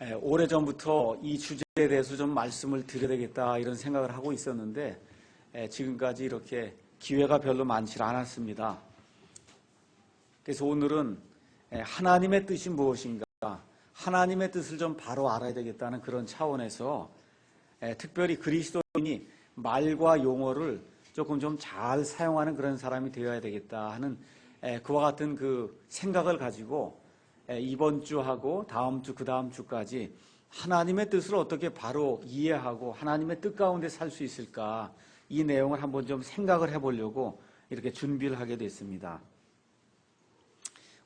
오래전부터 이 주제에 대해서 좀 말씀을 드려야 되겠다 이런 생각을 하고 있었는데 지금까지 이렇게 기회가 별로 많지 않았습니다. 그래서 오늘은 하나님의 뜻이 무엇인가, 하나님의 뜻을 좀 바로 알아야 되겠다는 그런 차원에서 특별히 그리스도인이 말과 용어를 조금 좀 잘 사용하는 그런 사람이 되어야 되겠다 하는 그와 같은 그 생각을 가지고 이번 주하고 다음 주, 그 다음 주까지 하나님의 뜻을 어떻게 바로 이해하고 하나님의 뜻 가운데 살 수 있을까, 이 내용을 한번 좀 생각을 해보려고 이렇게 준비를 하게 됐습니다.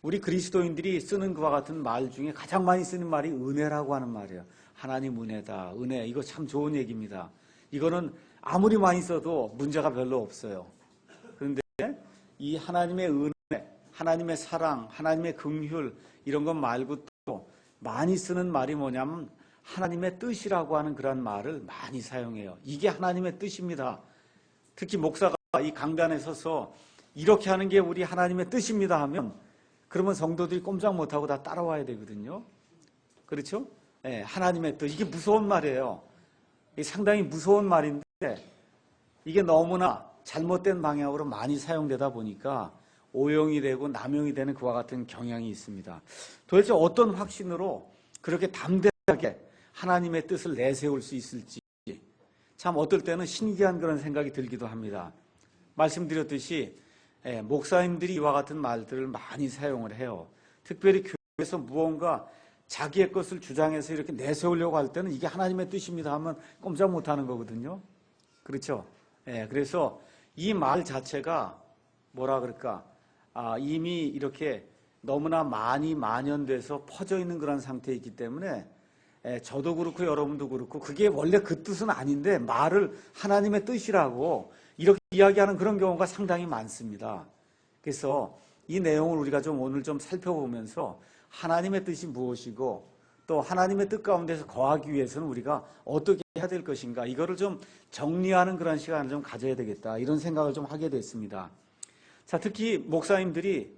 우리 그리스도인들이 쓰는 그와 같은 말 중에 가장 많이 쓰는 말이 은혜라고 하는 말이에요. 하나님 은혜다, 은혜. 이거 참 좋은 얘기입니다. 이거는 아무리 많이 써도 문제가 별로 없어요. 그런데 이 하나님의 은혜, 하나님의 사랑, 하나님의 긍휼, 이런 것 말고 또 많이 쓰는 말이 뭐냐면 하나님의 뜻이라고 하는 그런 말을 많이 사용해요. 이게 하나님의 뜻입니다. 특히 목사가 이 강단에 서서 이렇게 하는 게 우리 하나님의 뜻입니다 하면 그러면 성도들이 꼼짝 못하고 다 따라와야 되거든요. 그렇죠? 네, 하나님의 뜻. 이게 무서운 말이에요. 이게 상당히 무서운 말인데 이게 너무나 잘못된 방향으로 많이 사용되다 보니까 오용이 되고 남용이 되는 그와 같은 경향이 있습니다. 도대체 어떤 확신으로 그렇게 담대하게 하나님의 뜻을 내세울 수 있을지 참 어떨 때는 신기한 그런 생각이 들기도 합니다. 말씀드렸듯이 목사님들이 이와 같은 말들을 많이 사용을 해요. 특별히 교회에서 무언가 자기의 것을 주장해서 이렇게 내세우려고 할 때는 이게 하나님의 뜻입니다 하면 꼼짝 못하는 거거든요. 그렇죠? 그래서 이 말 자체가 뭐라 그럴까, 이미 이렇게 너무나 많이 만연돼서 퍼져 있는 그런 상태에 있기 때문에 저도 그렇고 여러분도 그렇고 그게 원래 그 뜻은 아닌데 말을 하나님의 뜻이라고 이렇게 이야기하는 그런 경우가 상당히 많습니다. 그래서 이 내용을 우리가 좀 오늘 좀 살펴보면서 하나님의 뜻이 무엇이고 또 하나님의 뜻 가운데서 거하기 위해서는 우리가 어떻게 해야 될 것인가, 이거를 좀 정리하는 그런 시간을 좀 가져야 되겠다, 이런 생각을 좀 하게 됐습니다. 자, 특히 목사님들이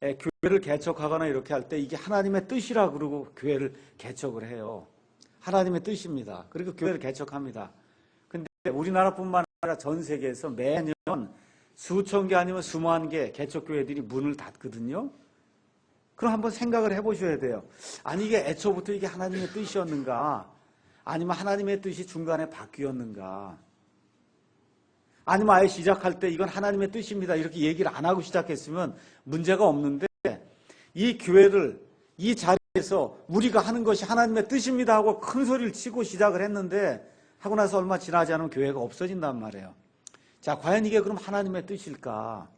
교회를 개척하거나 이렇게 할 때 이게 하나님의 뜻이라 그러고 교회를 개척을 해요. 하나님의 뜻입니다. 그리고 교회를 개척합니다. 근데 우리나라뿐만 아니라 전 세계에서 매년 수천 개 아니면 수만 개 개척교회들이 문을 닫거든요. 그럼 한번 생각을 해보셔야 돼요. 아니 이게 애초부터 이게 하나님의 뜻이었는가, 아니면 하나님의 뜻이 중간에 바뀌었는가, 아니면 아예 시작할 때 이건 하나님의 뜻입니다 이렇게 얘기를 안 하고 시작했으면 문제가 없는데 이 교회를 이 자리에서 우리가 하는 것이 하나님의 뜻입니다 하고 큰 소리를 치고 시작을 했는데 하고 나서 얼마 지나지 않으면 교회가 없어진단 말이에요. 자, 과연 이게 그럼 하나님의 뜻일까?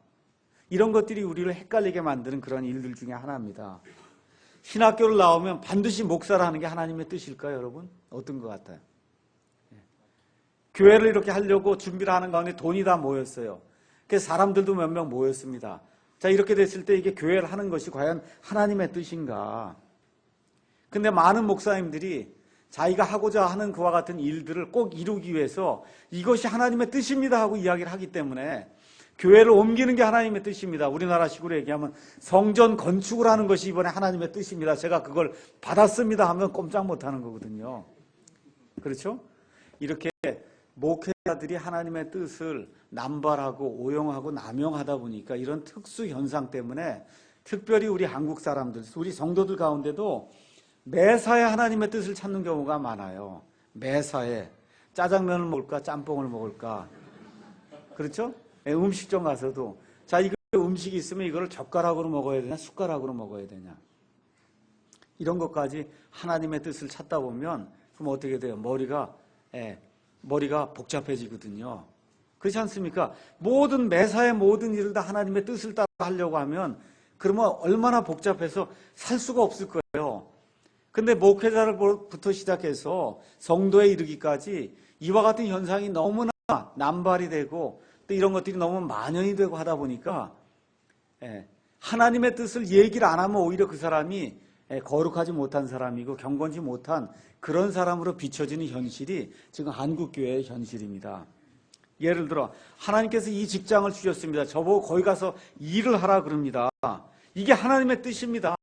이런 것들이 우리를 헷갈리게 만드는 그런 일들 중에 하나입니다. 신학교를 나오면 반드시 목사를 하는 게 하나님의 뜻일까요, 여러분? 어떤 것 같아요? 교회를 이렇게 하려고 준비를 하는 가운데 돈이 다 모였어요. 그래서 사람들도 몇 명 모였습니다. 자, 이렇게 됐을 때 이게 교회를 하는 것이 과연 하나님의 뜻인가? 근데 많은 목사님들이 자기가 하고자 하는 그와 같은 일들을 꼭 이루기 위해서 이것이 하나님의 뜻입니다 하고 이야기를 하기 때문에 교회를 옮기는 게 하나님의 뜻입니다. 우리나라식으로 얘기하면 성전 건축을 하는 것이 이번에 하나님의 뜻입니다. 제가 그걸 받았습니다 하면 꼼짝 못하는 거거든요. 그렇죠? 이렇게 목회자들이 하나님의 뜻을 남발하고 오용하고 남용하다 보니까 이런 특수 현상 때문에 특별히 우리 한국 사람들, 우리 성도들 가운데도 매사에 하나님의 뜻을 찾는 경우가 많아요. 매사에 짜장면을 먹을까 짬뽕을 먹을까, 그렇죠? 음식점 가서도 자, 이거 음식이 있으면 이거를 젓가락으로 먹어야 되냐 숟가락으로 먹어야 되냐, 이런 것까지 하나님의 뜻을 찾다 보면 그럼 어떻게 돼요? 머리가 복잡해지거든요. 그렇지 않습니까? 매사의 모든 일을 다 하나님의 뜻을 따라 하려고 하면 그러면 얼마나 복잡해서 살 수가 없을 거예요. 근데 목회자를부터 시작해서 성도에 이르기까지 이와 같은 현상이 너무나 남발이 되고 또 이런 것들이 너무 만연이 되고 하다 보니까 하나님의 뜻을 얘기를 안 하면 오히려 그 사람이 거룩하지 못한 사람이고 경건지 못한 그런 사람으로 비춰지는 현실이 지금 한국교회의 현실입니다. 예를 들어 하나님께서 이 직장을 주셨습니다. 저보고 거기 가서 일을 하라 그럽니다. 이게 하나님의 뜻입니다.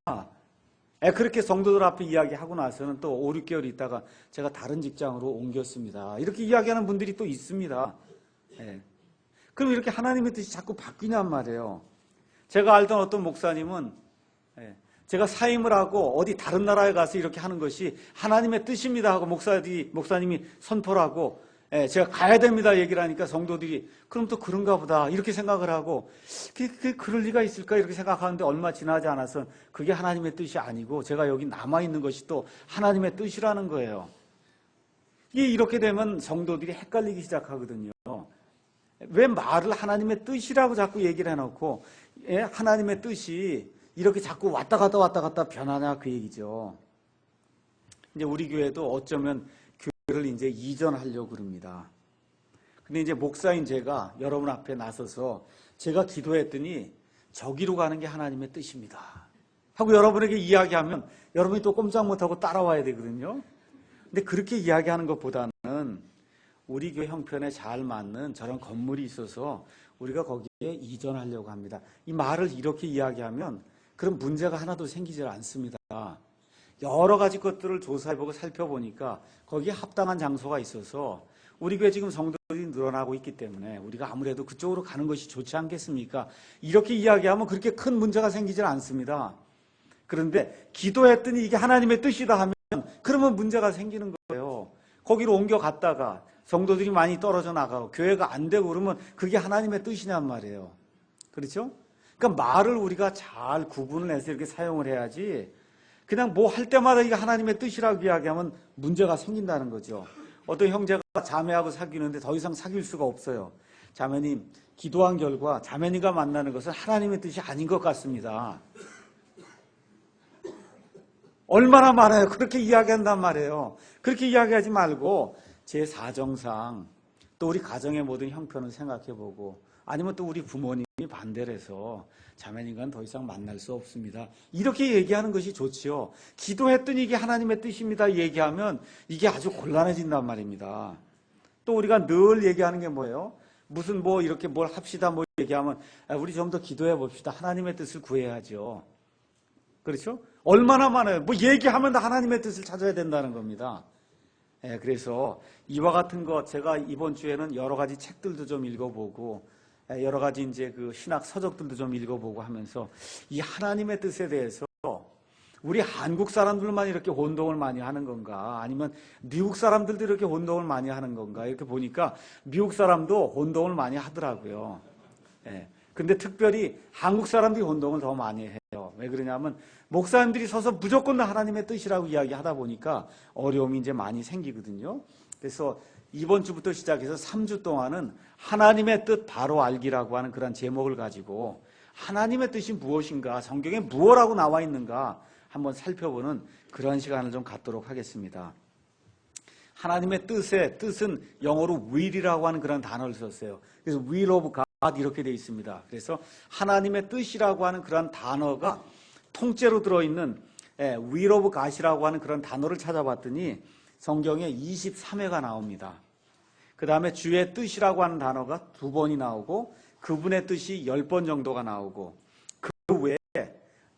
그렇게 성도들 앞에 이야기하고 나서는 또 5, 6개월 있다가 제가 다른 직장으로 옮겼습니다. 이렇게 이야기하는 분들이 또 있습니다. 그럼 이렇게 하나님의 뜻이 자꾸 바뀌냔 말이에요. 제가 알던 어떤 목사님은 제가 사임을 하고 어디 다른 나라에 가서 이렇게 하는 것이 하나님의 뜻입니다 하고 목사님이 선포를 하고 제가 가야 됩니다 얘기를 하니까 성도들이 그럼 또 그런가 보다 이렇게 생각을 하고 그럴 리가 있을까 이렇게 생각하는데 얼마 지나지 않아서 그게 하나님의 뜻이 아니고 제가 여기 남아있는 것이 또 하나님의 뜻이라는 거예요. 이렇게 되면 성도들이 헷갈리기 시작하거든요. 왜 말을 하나님의 뜻이라고 자꾸 얘기를 해놓고 하나님의 뜻이 이렇게 자꾸 왔다 갔다 변하냐 그 얘기죠. 이제 우리 교회도 어쩌면 교회를 이제 이전하려고 그럽니다. 근데 이제 목사인 제가 여러분 앞에 나서서 제가 기도했더니 저기로 가는 게 하나님의 뜻입니다 하고 여러분에게 이야기하면 여러분이 또 꼼짝 못하고 따라와야 되거든요. 근데 그렇게 이야기하는 것보다는 우리 교회 형편에 잘 맞는 저런 건물이 있어서 우리가 거기에 이전하려고 합니다. 이 말을 이렇게 이야기하면 그런 문제가 하나도 생기질 않습니다. 여러 가지 것들을 조사해보고 살펴보니까 거기에 합당한 장소가 있어서 우리 교회 지금 성도들이 늘어나고 있기 때문에 우리가 아무래도 그쪽으로 가는 것이 좋지 않겠습니까? 이렇게 이야기하면 그렇게 큰 문제가 생기질 않습니다. 그런데 기도했더니 이게 하나님의 뜻이다 하면 그러면 문제가 생기는 거예요. 거기로 옮겨갔다가 성도들이 많이 떨어져 나가고 교회가 안 되고 그러면 그게 하나님의 뜻이냔 말이에요. 그렇죠? 그러니까 말을 우리가 잘 구분을 해서 이렇게 사용을 해야지 그냥 뭐 할 때마다 이게 하나님의 뜻이라고 이야기하면 문제가 생긴다는 거죠. 어떤 형제가 자매하고 사귀는데 더 이상 사귈 수가 없어요. 자매님, 기도한 결과 자매님과 만나는 것은 하나님의 뜻이 아닌 것 같습니다. 얼마나 많아요. 그렇게 이야기한단 말이에요. 그렇게 이야기하지 말고 제 사정상 또 우리 가정의 모든 형편을 생각해보고 아니면 또 우리 부모님이 반대를 해서 자매님과는 더 이상 만날 수 없습니다. 이렇게 얘기하는 것이 좋지요. 기도했더니 이게 하나님의 뜻입니다 얘기하면 이게 아주 곤란해진단 말입니다. 또 우리가 늘 얘기하는 게 뭐예요? 무슨 뭐 이렇게 뭘 합시다 뭐 얘기하면 우리 좀 더 기도해 봅시다. 하나님의 뜻을 구해야죠. 그렇죠? 얼마나 많아요. 뭐 얘기하면 다 하나님의 뜻을 찾아야 된다는 겁니다. 그래서 이와 같은 것 제가 이번 주에는 여러 가지 책들도 좀 읽어보고 여러 가지 이제 그 신학 서적들도 좀 읽어보고 하면서 이 하나님의 뜻에 대해서 우리 한국 사람들만 이렇게 혼동을 많이 하는 건가 아니면 미국 사람들도 이렇게 혼동을 많이 하는 건가 이렇게 보니까 미국 사람도 혼동을 많이 하더라고요. 근데 특별히 한국 사람들이 혼동을 더 많이 해요. 왜 그러냐면 목사님들이 서서 무조건 다 하나님의 뜻이라고 이야기하다 보니까 어려움이 이제 많이 생기거든요. 그래서 이번 주부터 시작해서 3주 동안은 하나님의 뜻 바로 알기라고 하는 그런 제목을 가지고 하나님의 뜻이 무엇인가, 성경에 무엇이라고 나와 있는가 한번 살펴보는 그런 시간을 좀 갖도록 하겠습니다. 하나님의 뜻은 영어로 will이라고 하는 그런 단어를 썼어요. 그래서 will of God 이렇게 되어 있습니다. 그래서 하나님의 뜻이라고 하는 그런 단어가 통째로 들어있는 will of God이라고 하는 그런 단어를 찾아봤더니 성경에 23회가 나옵니다. 그 다음에 주의 뜻이라고 하는 단어가 2번이 나오고 그분의 뜻이 10번 정도가 나오고 그 외에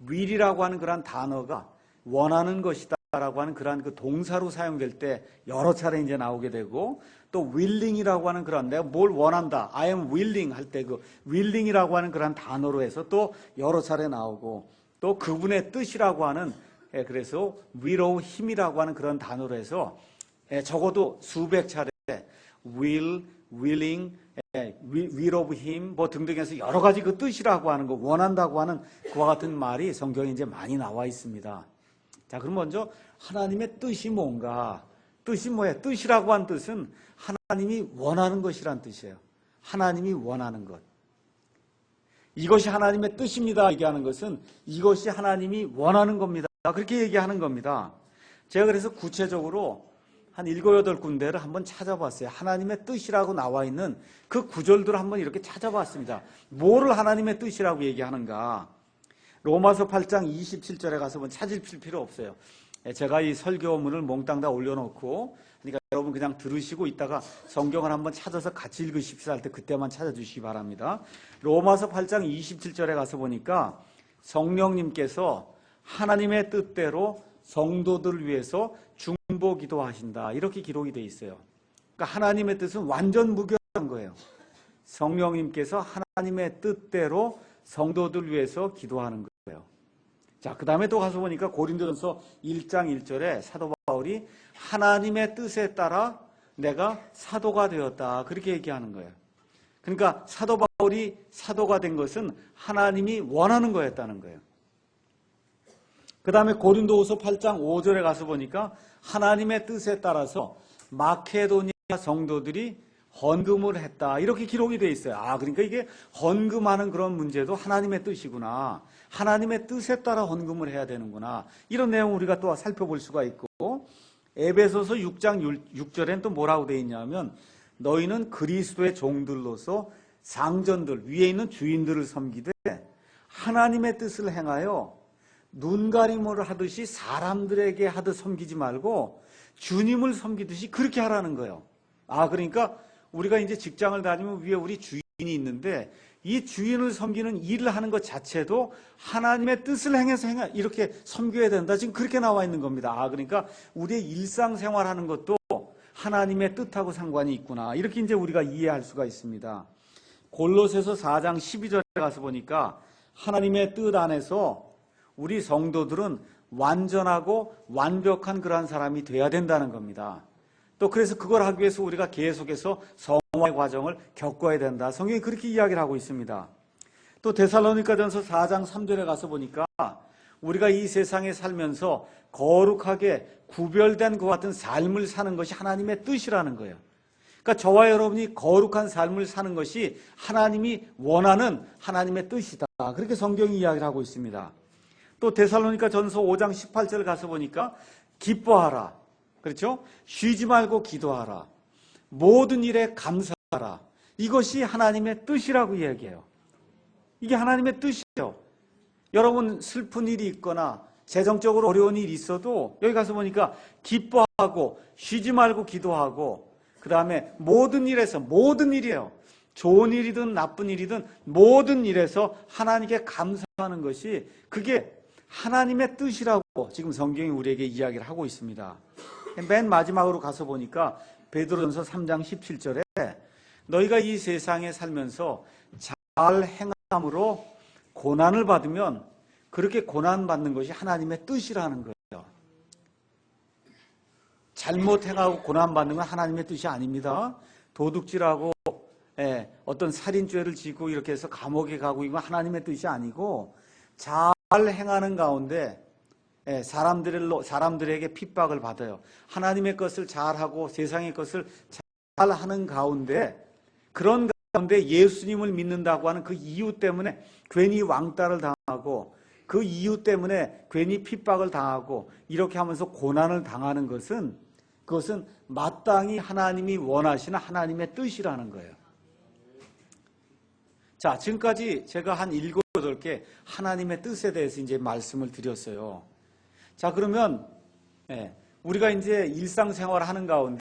will이라고 하는 그런 단어가 원하는 것이다 라고 하는 그러한 그 동사로 사용될 때 여러 차례 이제 나오게 되고 또 willing이라고 하는 그런 내가 뭘 원한다 I am willing 할 때 그 willing이라고 하는 그런 단어로 해서 또 여러 차례 나오고 또 그분의 뜻이라고 하는 그래서 will of him이라고 하는 그런 단어로 해서 적어도 수백 차례 will, willing, will of him 뭐 등등 해서 여러 가지 그 뜻이라고 하는 거 원한다고 하는 그와 같은 말이 성경에 이제 많이 나와 있습니다. 자, 그럼 먼저 하나님의 뜻이 뭔가? 뜻이 뭐예요? 뜻이라고 한 뜻은 하나님이 원하는 것이란 뜻이에요. 하나님이 원하는 것. 이것이 하나님의 뜻입니다. 얘기하는 것은 이것이 하나님이 원하는 겁니다. 그렇게 얘기하는 겁니다. 제가 그래서 구체적으로 한 7, 8군데를 한번 찾아봤어요. 하나님의 뜻이라고 나와 있는 그 구절들을 한번 이렇게 찾아봤습니다. 뭐를 하나님의 뜻이라고 얘기하는가? 로마서 8장 27절에 가서 뭐 찾을 필요 없어요. 제가 이 설교문을 몽땅 다 올려놓고 그러니까 여러분 그냥 들으시고 있다가 성경을 한번 찾아서 같이 읽으십시오 할 때 그때만 찾아주시기 바랍니다. 로마서 8장 27절에 가서 보니까 성령님께서 하나님의 뜻대로 성도들을 위해서 중보 기도하신다. 이렇게 기록이 되어 있어요. 그러니까 하나님의 뜻은 완전 무결한 거예요. 성령님께서 하나님의 뜻대로 성도들을 위해서 기도하는 거예요. 자, 그 다음에 또 가서 보니까 고린도전서 1장 1절에 사도 바울이 하나님의 뜻에 따라 내가 사도가 되었다. 그렇게 얘기하는 거예요. 그러니까 사도 바울이 사도가 된 것은 하나님이 원하는 거였다는 거예요. 그 다음에 고린도후서 8장 5절에 가서 보니까 하나님의 뜻에 따라서 마케도니아 성도들이 헌금을 했다. 이렇게 기록이 되어 있어요. 그러니까 이게 헌금하는 그런 문제도 하나님의 뜻이구나. 하나님의 뜻에 따라 헌금을 해야 되는구나. 이런 내용을 우리가 또 살펴볼 수가 있고, 에베소서 6장 6절엔 또 뭐라고 되어 있냐면 너희는 그리스도의 종들로서 상전들, 위에 있는 주인들을 섬기되 하나님의 뜻을 행하여 눈가림을 하듯이 사람들에게 하듯 섬기지 말고 주님을 섬기듯이 그렇게 하라는 거예요. 그러니까 우리가 이제 직장을 다니면 위에 우리 주인이 있는데 이 주인을 섬기는 일을 하는 것 자체도 하나님의 뜻을 행해서 이렇게 섬겨야 된다. 지금 그렇게 나와 있는 겁니다. 그러니까 우리의 일상생활 하는 것도 하나님의 뜻하고 상관이 있구나. 이렇게 이제 우리가 이해할 수가 있습니다. 골로새서 4장 12절에 가서 보니까 하나님의 뜻 안에서 우리 성도들은 완전하고 완벽한 그러한 사람이 돼야 된다는 겁니다. 또 그래서 그걸 하기 위해서 우리가 계속해서 성화의 과정을 겪어야 된다. 성경이 그렇게 이야기를 하고 있습니다. 또 데살로니가전서 4장 3절에 가서 보니까 우리가 이 세상에 살면서 거룩하게 구별된 것 같은 삶을 사는 것이 하나님의 뜻이라는 거예요. 그러니까 저와 여러분이 거룩한 삶을 사는 것이 하나님이 원하는 하나님의 뜻이다. 그렇게 성경이 이야기를 하고 있습니다. 또 데살로니가전서 5장 18절 가서 보니까 기뻐하라. 그렇죠? 쉬지 말고 기도하라. 모든 일에 감사하라. 이것이 하나님의 뜻이라고 이야기해요. 이게 하나님의 뜻이에요. 여러분 슬픈 일이 있거나 재정적으로 어려운 일이 있어도 여기 가서 보니까 기뻐하고 쉬지 말고 기도하고 그 다음에 모든 일에서 모든 일이에요. 좋은 일이든 나쁜 일이든 모든 일에서 하나님께 감사하는 것이 그게 하나님의 뜻이라고 지금 성경이 우리에게 이야기를 하고 있습니다. 맨 마지막으로 가서 보니까 베드로전서 3장 17절에 너희가 이 세상에 살면서 잘 행함으로 고난을 받으면 그렇게 고난받는 것이 하나님의 뜻이라는 거예요. 잘못 행하고 고난받는 건 하나님의 뜻이 아닙니다. 도둑질하고 어떤 살인죄를 지고 이렇게 해서 감옥에 가고 이건 하나님의 뜻이 아니고 잘 행하는 가운데 사람들에게 핍박을 받아요. 하나님의 것을 잘하고 세상의 것을 잘하는 가운데 그런 가운데 예수님을 믿는다고 하는 그 이유 때문에 괜히 왕따를 당하고 그 이유 때문에 괜히 핍박을 당하고 이렇게 하면서 고난을 당하는 것은 그것은 마땅히 하나님이 원하시는 하나님의 뜻이라는 거예요. 자, 지금까지 제가 한 7, 8개 하나님의 뜻에 대해서 이제 말씀을 드렸어요. 자, 그러면 우리가 이제 일상생활을 하는 가운데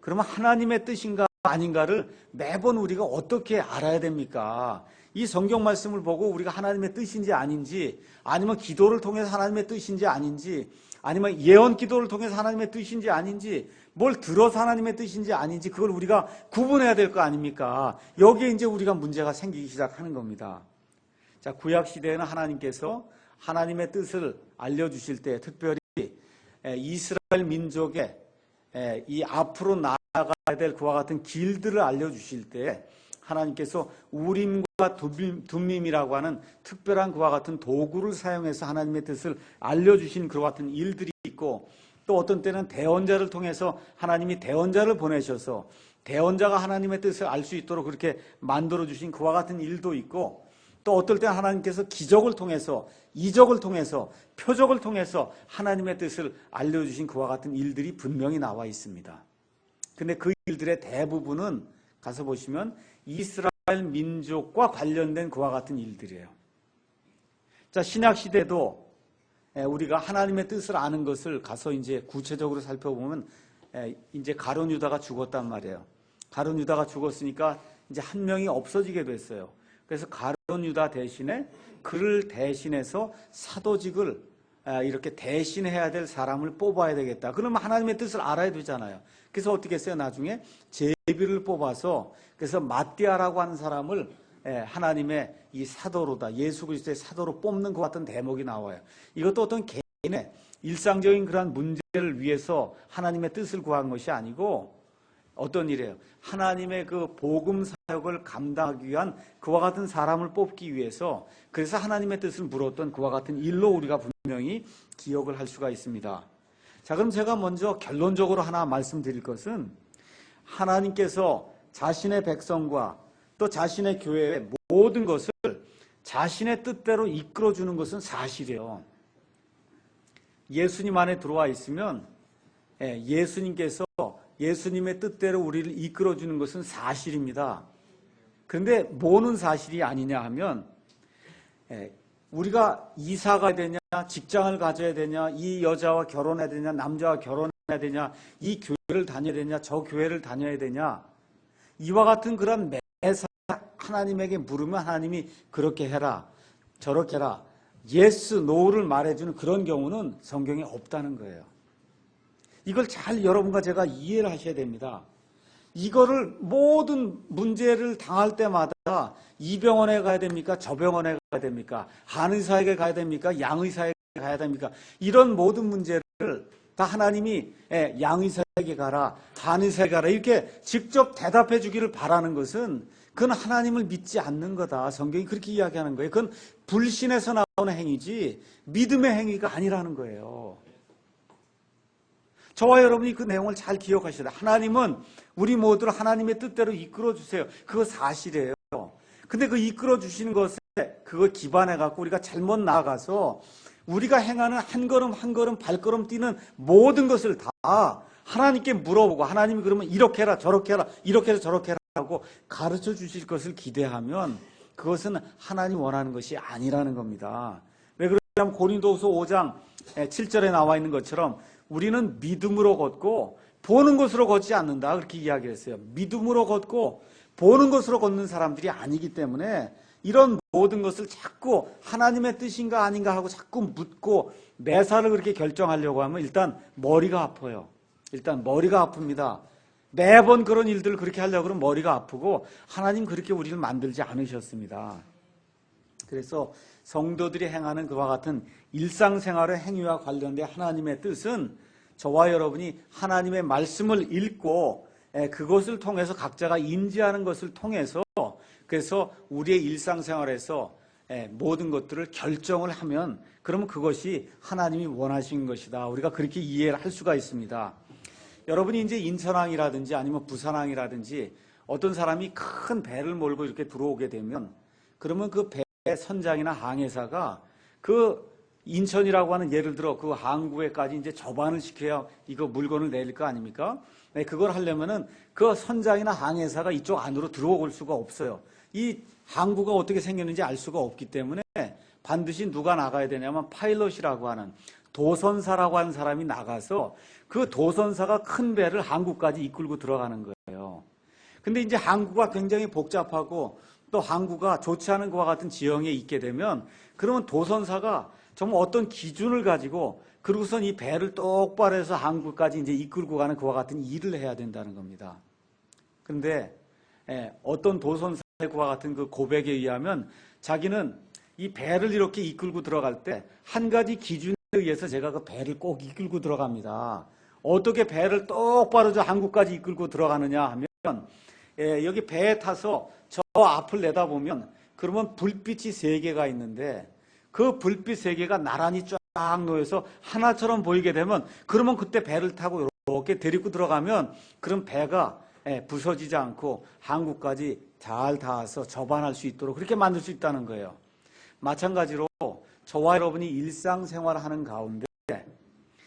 그러면 하나님의 뜻인가 아닌가를 매번 우리가 어떻게 알아야 됩니까? 이 성경 말씀을 보고 우리가 하나님의 뜻인지 아닌지 아니면 기도를 통해서 하나님의 뜻인지 아닌지 아니면 예언 기도를 통해서 하나님의 뜻인지 아닌지 뭘 들어서 하나님의 뜻인지 아닌지 그걸 우리가 구분해야 될 거 아닙니까? 여기에 이제 우리가 문제가 생기기 시작하는 겁니다. 자, 구약 시대에는 하나님께서 하나님의 뜻을 알려주실 때 특별히 이스라엘 민족의 이 앞으로 나아가야 될 그와 같은 길들을 알려주실 때 하나님께서 우림과 둠밈이라고 하는 특별한 그와 같은 도구를 사용해서 하나님의 뜻을 알려주신 그와 같은 일들이 있고 또 어떤 때는 대언자를 통해서 하나님이 대언자를 보내셔서 대언자가 하나님의 뜻을 알 수 있도록 그렇게 만들어주신 그와 같은 일도 있고 또 어떨 때는 하나님께서 기적을 통해서 이적을 통해서 표적을 통해서 하나님의 뜻을 알려주신 그와 같은 일들이 분명히 나와 있습니다. 근데 그 일들의 대부분은 가서 보시면 이스라엘 민족과 관련된 그와 같은 일들이에요. 자, 신약 시대도 우리가 하나님의 뜻을 아는 것을 가서 이제 구체적으로 살펴보면 이제 가룟 유다가 죽었단 말이에요. 가룟 유다가 죽었으니까 이제 한 명이 없어지게 됐어요. 그래서 가룟 유다 대신에 그를 대신해서 사도직을 이렇게 대신해야 될 사람을 뽑아야 되겠다. 그러면 하나님의 뜻을 알아야 되잖아요. 그래서 어떻게 했어요? 나중에 제비를 뽑아서 그래서 마띠아라고 하는 사람을 하나님의 이 사도로다, 예수 그리스도의 사도로 뽑는 것 같은 대목이 나와요. 이것도 어떤 개인의 일상적인 그러한 문제를 위해서 하나님의 뜻을 구한 것이 아니고 어떤 일이에요? 하나님의 그 복음 사역을 감당하기 위한 그와 같은 사람을 뽑기 위해서, 그래서 하나님의 뜻을 물었던 그와 같은 일로 우리가 분명히 기억을 할 수가 있습니다. 자, 그럼 제가 먼저 결론적으로 하나 말씀드릴 것은, 하나님께서 자신의 백성과 또 자신의 교회의 모든 것을 자신의 뜻대로 이끌어주는 것은 사실이에요. 예수님 안에 들어와 있으면 예수님께서 예수님의 뜻대로 우리를 이끌어주는 것은 사실입니다. 그런데 뭐는 사실이 아니냐 하면, 우리가 이사 가야 되냐, 직장을 가져야 되냐, 이 여자와 결혼해야 되냐, 남자와 결혼해야 되냐, 이 교회를 다녀야 되냐, 저 교회를 다녀야 되냐, 이와 같은 그런 매사 하나님에게 물으면 하나님이 그렇게 해라, 저렇게 해라, 예스, 노를 말해주는 그런 경우는 성경에 없다는 거예요. 이걸 잘 여러분과 제가 이해를 하셔야 됩니다. 이거를 모든 문제를 당할 때마다 이 병원에 가야 됩니까? 저 병원에 가야 됩니까? 한의사에게 가야 됩니까? 양의사에게 가야 됩니까? 이런 모든 문제를 다 하나님이 양의사에게 가라, 한의사에게 가라 이렇게 직접 대답해 주기를 바라는 것은 그건 하나님을 믿지 않는 거다. 성경이 그렇게 이야기하는 거예요. 그건 불신에서 나오는 행위지 믿음의 행위가 아니라는 거예요. 저와 여러분이 그 내용을 잘 기억하셔야 돼요. 하나님은 우리 모두를 하나님의 뜻대로 이끌어 주세요. 그거 사실이에요. 근데 그 이끌어 주시는 것에 그걸 기반해 갖고 우리가 잘못 나아가서 우리가 행하는 한 걸음 한 걸음 발걸음 뛰는 모든 것을 다 하나님께 물어보고, 하나님이 그러면 이렇게 해라 저렇게 해라 이렇게 해라 저렇게 해라 하고 가르쳐 주실 것을 기대하면 그것은 하나님 원하는 것이 아니라는 겁니다. 왜 그러냐면 고린도후서 5장 7절에 나와 있는 것처럼 우리는 믿음으로 걷고 보는 것으로 걷지 않는다, 그렇게 이야기했어요. 믿음으로 걷고 보는 것으로 걷는 사람들이 아니기 때문에 이런 모든 것을 자꾸 하나님의 뜻인가 아닌가 하고 자꾸 묻고 매사를 그렇게 결정하려고 하면 일단 머리가 아파요. 일단 머리가 아픕니다. 매번 그런 일들을 그렇게 하려고 그러면 머리가 아프고 하나님 그렇게 우리를 만들지 않으셨습니다. 그래서 성도들이 행하는 그와 같은 일상생활의 행위와 관련된 하나님의 뜻은 저와 여러분이 하나님의 말씀을 읽고 그것을 통해서 각자가 인지하는 것을 통해서 그래서 우리의 일상생활에서 모든 것들을 결정을 하면 그러면 그것이 하나님이 원하신 것이다. 우리가 그렇게 이해를 할 수가 있습니다. 여러분이 이제 인천항이라든지 아니면 부산항이라든지 어떤 사람이 큰 배를 몰고 이렇게 들어오게 되면 그러면 그 배 선장이나 항해사가 그 인천이라고 하는 예를 들어 그 항구에까지 이제 접안을 시켜야 이거 물건을 내릴 거 아닙니까? 그걸 하려면은 그 선장이나 항해사가 이쪽 안으로 들어올 수가 없어요. 이 항구가 어떻게 생겼는지 알 수가 없기 때문에 반드시 누가 나가야 되냐면 파일럿이라고 하는 도선사라고 하는 사람이 나가서 그 도선사가 큰 배를 항구까지 이끌고 들어가는 거예요. 근데 이제 항구가 굉장히 복잡하고 또 항구가 좋지 않은 것과 같은 지형에 있게 되면 그러면 도선사가 정말 어떤 기준을 가지고 그러고선 이 배를 똑바로 해서 항구까지 이제 이끌고 가는 그와 같은 일을 해야 된다는 겁니다. 그런데 어떤 도선사의 그와 같은 그 고백에 의하면 자기는 이 배를 이렇게 이끌고 들어갈 때 한 가지 기준에 의해서 제가 그 배를 꼭 이끌고 들어갑니다. 어떻게 배를 똑바로 저 항구까지 이끌고 들어가느냐 하면 여기 배에 타서 저 앞을 내다보면 그러면 불빛이 3개가 있는데 그 불빛 3개가 나란히 쫙 놓여서 하나처럼 보이게 되면 그러면 그때 배를 타고 이렇게 데리고 들어가면 그럼 배가 부서지지 않고 항구까지 잘 닿아서 접안할 수 있도록 그렇게 만들 수 있다는 거예요. 마찬가지로 저와 여러분이 일상생활하는 가운데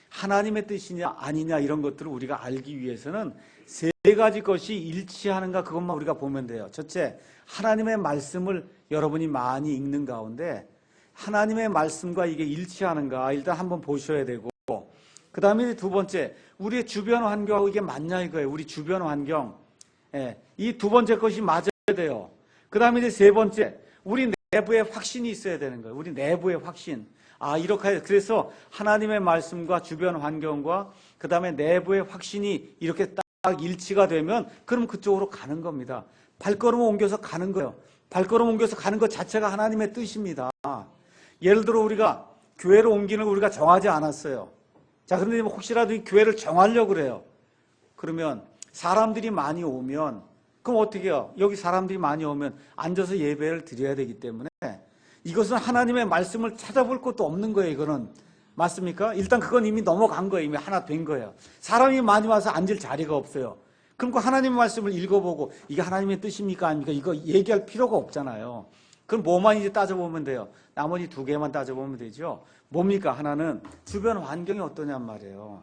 하나님의 뜻이냐 아니냐 이런 것들을 우리가 알기 위해서는 3가지 것이 일치하는가 그것만 우리가 보면 돼요. 첫째, 하나님의 말씀을 여러분이 많이 읽는 가운데 하나님의 말씀과 이게 일치하는가 일단 한번 보셔야 되고, 그 다음에 2번째, 우리의 주변 환경하고 이게 맞냐 이거예요. 우리 주변 환경. 이 2번째 것이 맞아야 돼요. 그 다음에 이제 3번째, 우리 내부에 확신이 있어야 되는 거예요. 우리 내부의 확신. 이렇게 그래서 하나님의 말씀과 주변 환경과 그 다음에 내부의 확신이 이렇게 딱 일치가 되면 그럼 그쪽으로 가는 겁니다. 발걸음을 옮겨서 가는 거예요. 발걸음 옮겨서 가는 것 자체가 하나님의 뜻입니다. 예를 들어 우리가 교회를 옮기는 걸 우리가 정하지 않았어요. 자, 그런데 혹시라도 이 교회를 정하려고 그래요. 그러면 사람들이 많이 오면 그럼 어떻게 해요? 여기 사람들이 많이 오면 앉아서 예배를 드려야 되기 때문에 이것은 하나님의 말씀을 찾아볼 것도 없는 거예요. 이거는 맞습니까? 일단 그건 이미 넘어간 거예요. 이미 하나 된 거예요. 사람이 많이 와서 앉을 자리가 없어요. 그럼 그 하나님의 말씀을 읽어보고 이게 하나님의 뜻입니까? 아닙니까? 이거 얘기할 필요가 없잖아요. 그럼 뭐만 이제 따져보면 돼요. 나머지 두 개만 따져보면 되죠. 뭡니까? 하나는 주변 환경이 어떠냔 말이에요.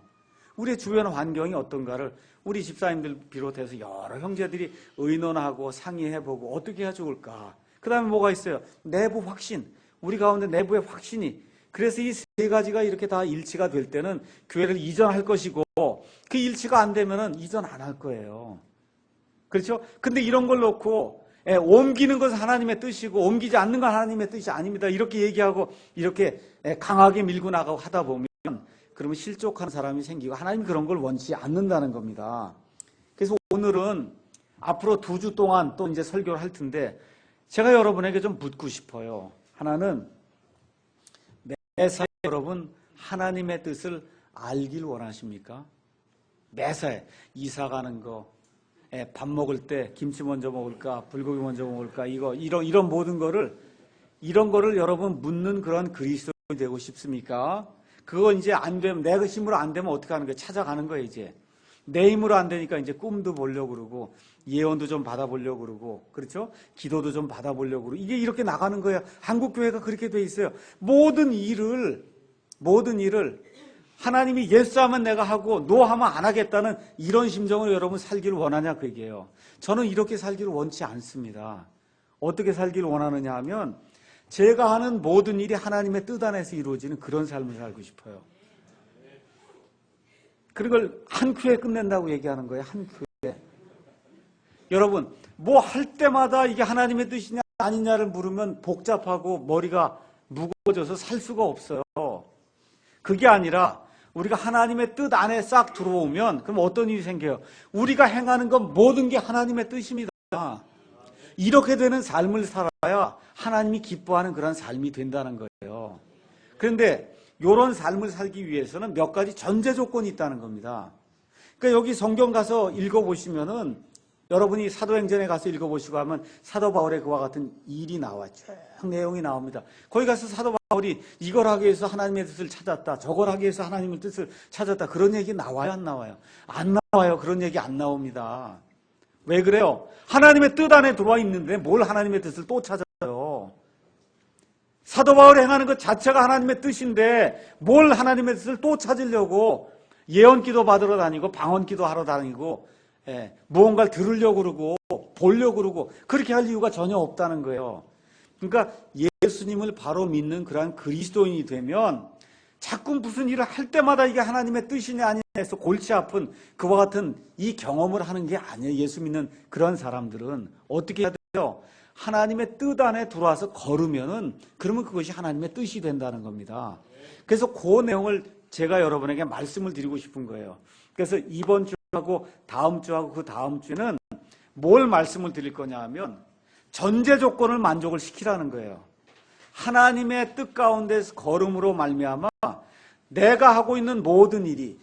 우리의 주변 환경이 어떤가를 우리 집사님들 비롯해서 여러 형제들이 의논하고 상의해보고 어떻게 해야 좋을까. 그 다음에 뭐가 있어요? 내부 확신. 우리 가운데 내부의 확신이. 그래서 이 세 가지가 이렇게 다 일치가 될 때는 교회를 이전할 것이고 그 일치가 안 되면은 이전 안 할 거예요. 그렇죠? 근데 이런 걸 놓고 옮기는 것은 하나님의 뜻이고 옮기지 않는 건 하나님의 뜻이 아닙니다. 이렇게 얘기하고 이렇게 강하게 밀고 나가고 하다 보면 그러면 실족하는 사람이 생기고 하나님이 그런 걸 원치 않는다는 겁니다. 그래서 오늘은 앞으로 2주 동안 또 이제 설교를 할 텐데 제가 여러분에게 좀 묻고 싶어요. 하나는 매사에 여러분 하나님의 뜻을 알길 원하십니까? 매사에 이사 가는 거, 밥 먹을 때 김치 먼저 먹을까, 불고기 먼저 먹을까, 이런 모든 거를 이런 거를 여러분 묻는 그런 그리스도인이 되고 싶습니까? 그거 이제 안 되면 내 힘으로 안 되면 어떻게 하는 거예요? 찾아가는 거예요, 이제. 내 힘으로 안 되니까 이제 꿈도 보려고 그러고 예언도 좀 받아보려고 그러고 그렇죠? 기도도 좀 받아보려고 그러고 이게 이렇게 나가는 거예요. 한국 교회가 그렇게 돼 있어요. 모든 일을 하나님이 예스 하면 내가 하고 노 하면 안 하겠다는 이런 심정으로 여러분 살기를 원하냐 그 얘기예요. 저는 이렇게 살기를 원치 않습니다. 어떻게 살기를 원하느냐 하면 제가 하는 모든 일이 하나님의 뜻 안에서 이루어지는 그런 삶을 살고 싶어요. 그걸 한 큐에 끝낸다고 얘기하는 거예요. 한 큐에. 여러분 뭐 할 때마다 이게 하나님의 뜻이냐 아니냐를 물으면 복잡하고 머리가 무거워져서 살 수가 없어요. 그게 아니라 우리가 하나님의 뜻 안에 싹 들어오면 그럼 어떤 일이 생겨요? 우리가 행하는 건 모든 게 하나님의 뜻입니다. 이렇게 되는 삶을 살아야 하나님이 기뻐하는 그런 삶이 된다는 거예요. 그런데 이런 삶을 살기 위해서는 몇 가지 전제 조건이 있다는 겁니다. 그러니까 여기 성경 가서 읽어보시면은 여러분이 사도행전에 가서 읽어보시고 하면 사도 바울의 그와 같은 일이 나와요. 쭉 내용이 나옵니다. 거기 가서 사도 바울이 이걸 하기 위해서 하나님의 뜻을 찾았다. 저걸 하기 위해서 하나님의 뜻을 찾았다. 그런 얘기 나와요? 안 나와요? 안 나와요. 그런 얘기 안 나옵니다. 왜 그래요? 하나님의 뜻 안에 들어와 있는데 뭘 하나님의 뜻을 또 찾아요? 사도 바울이 행하는 것 자체가 하나님의 뜻인데 뭘 하나님의 뜻을 또 찾으려고 예언기도 받으러 다니고 방언기도 하러 다니고 무언가를 들으려고 그러고 보려고 그러고 그렇게 할 이유가 전혀 없다는 거예요. 그러니까 예수님을 바로 믿는 그러한 그리스도인이 되면 자꾸 무슨 일을 할 때마다 이게 하나님의 뜻이냐 아니냐 해서 골치 아픈 그와 같은 이 경험을 하는 게 아니에요. 예수 믿는 그런 사람들은 어떻게 해야 돼요? 하나님의 뜻 안에 들어와서 걸으면은 그러면 그것이 하나님의 뜻이 된다는 겁니다. 그래서 그 내용을 제가 여러분에게 말씀을 드리고 싶은 거예요. 그래서 이번 주하고 다음 주하고 그 다음 주에는 뭘 말씀을 드릴 거냐 하면 전제 조건을 만족을 시키라는 거예요. 하나님의 뜻 가운데서 걸음으로 말미암아 내가 하고 있는 모든 일이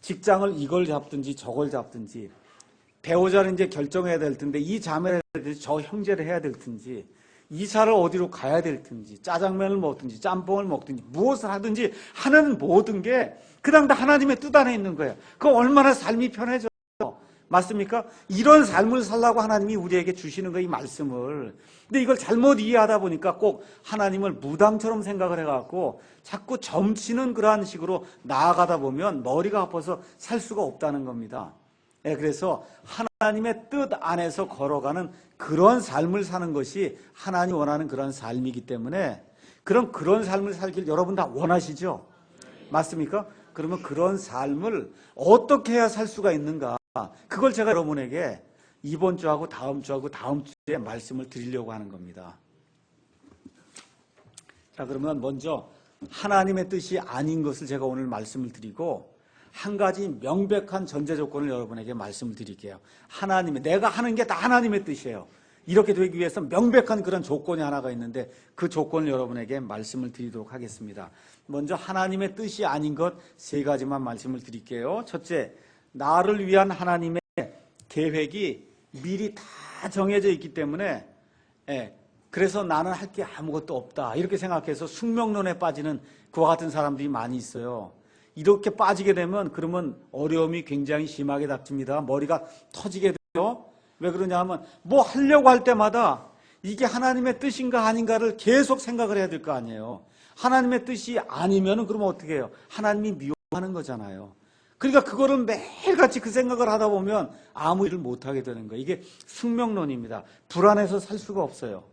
직장을 이걸 잡든지 저걸 잡든지 배우자를 이제 결정해야 될 텐데 이 자매를 해야 될지 저 형제를 해야 될 텐지 이사를 어디로 가야 될 텐지 짜장면을 먹든지 짬뽕을 먹든지 무엇을 하든지 하는 모든 게 그냥 다 하나님의 뜻 안에 있는 거예요. 그거 얼마나 삶이 편해져요. 맞습니까? 이런 삶을 살라고 하나님이 우리에게 주시는 거예요. 이 말씀을. 근데 이걸 잘못 이해하다 보니까 꼭 하나님을 무당처럼 생각을 해갖고 자꾸 점치는 그러한 식으로 나아가다 보면 머리가 아파서 살 수가 없다는 겁니다. 그래서 하나님의 뜻 안에서 걸어가는 그런 삶을 사는 것이 하나님이 원하는 그런 삶이기 때문에 그런 삶을 살길 여러분 다 원하시죠? 맞습니까? 그러면 그런 삶을 어떻게 해야 살 수가 있는가? 그걸 제가 여러분에게 이번 주하고 다음 주에 말씀을 드리려고 하는 겁니다. 자, 그러면 먼저 하나님의 뜻이 아닌 것을 제가 오늘 말씀을 드리고 한 가지 명백한 전제 조건을 여러분에게 말씀을 드릴게요. 내가 하는 게 다 하나님의 뜻이에요. 이렇게 되기 위해서 명백한 그런 조건이 하나가 있는데 그 조건을 여러분에게 말씀을 드리도록 하겠습니다. 먼저 하나님의 뜻이 아닌 것 세 가지만 말씀을 드릴게요. 첫째, 나를 위한 하나님의 계획이 미리 다 정해져 있기 때문에 그래서 나는 할 게 아무것도 없다 이렇게 생각해서 숙명론에 빠지는 그와 같은 사람들이 많이 있어요. 이렇게 빠지게 되면 그러면 어려움이 굉장히 심하게 닥칩니다. 머리가 터지게 돼요. 왜 그러냐 하면 뭐 하려고 할 때마다 이게 하나님의 뜻인가 아닌가를 계속 생각을 해야 될 거 아니에요. 하나님의 뜻이 아니면 그러면 어떻게 해요? 하나님이 미워하는 거잖아요. 그러니까 그거를 매일같이 그 생각을 하다 보면 아무 일을 못하게 되는 거예요. 이게 숙명론입니다. 불안해서 살 수가 없어요.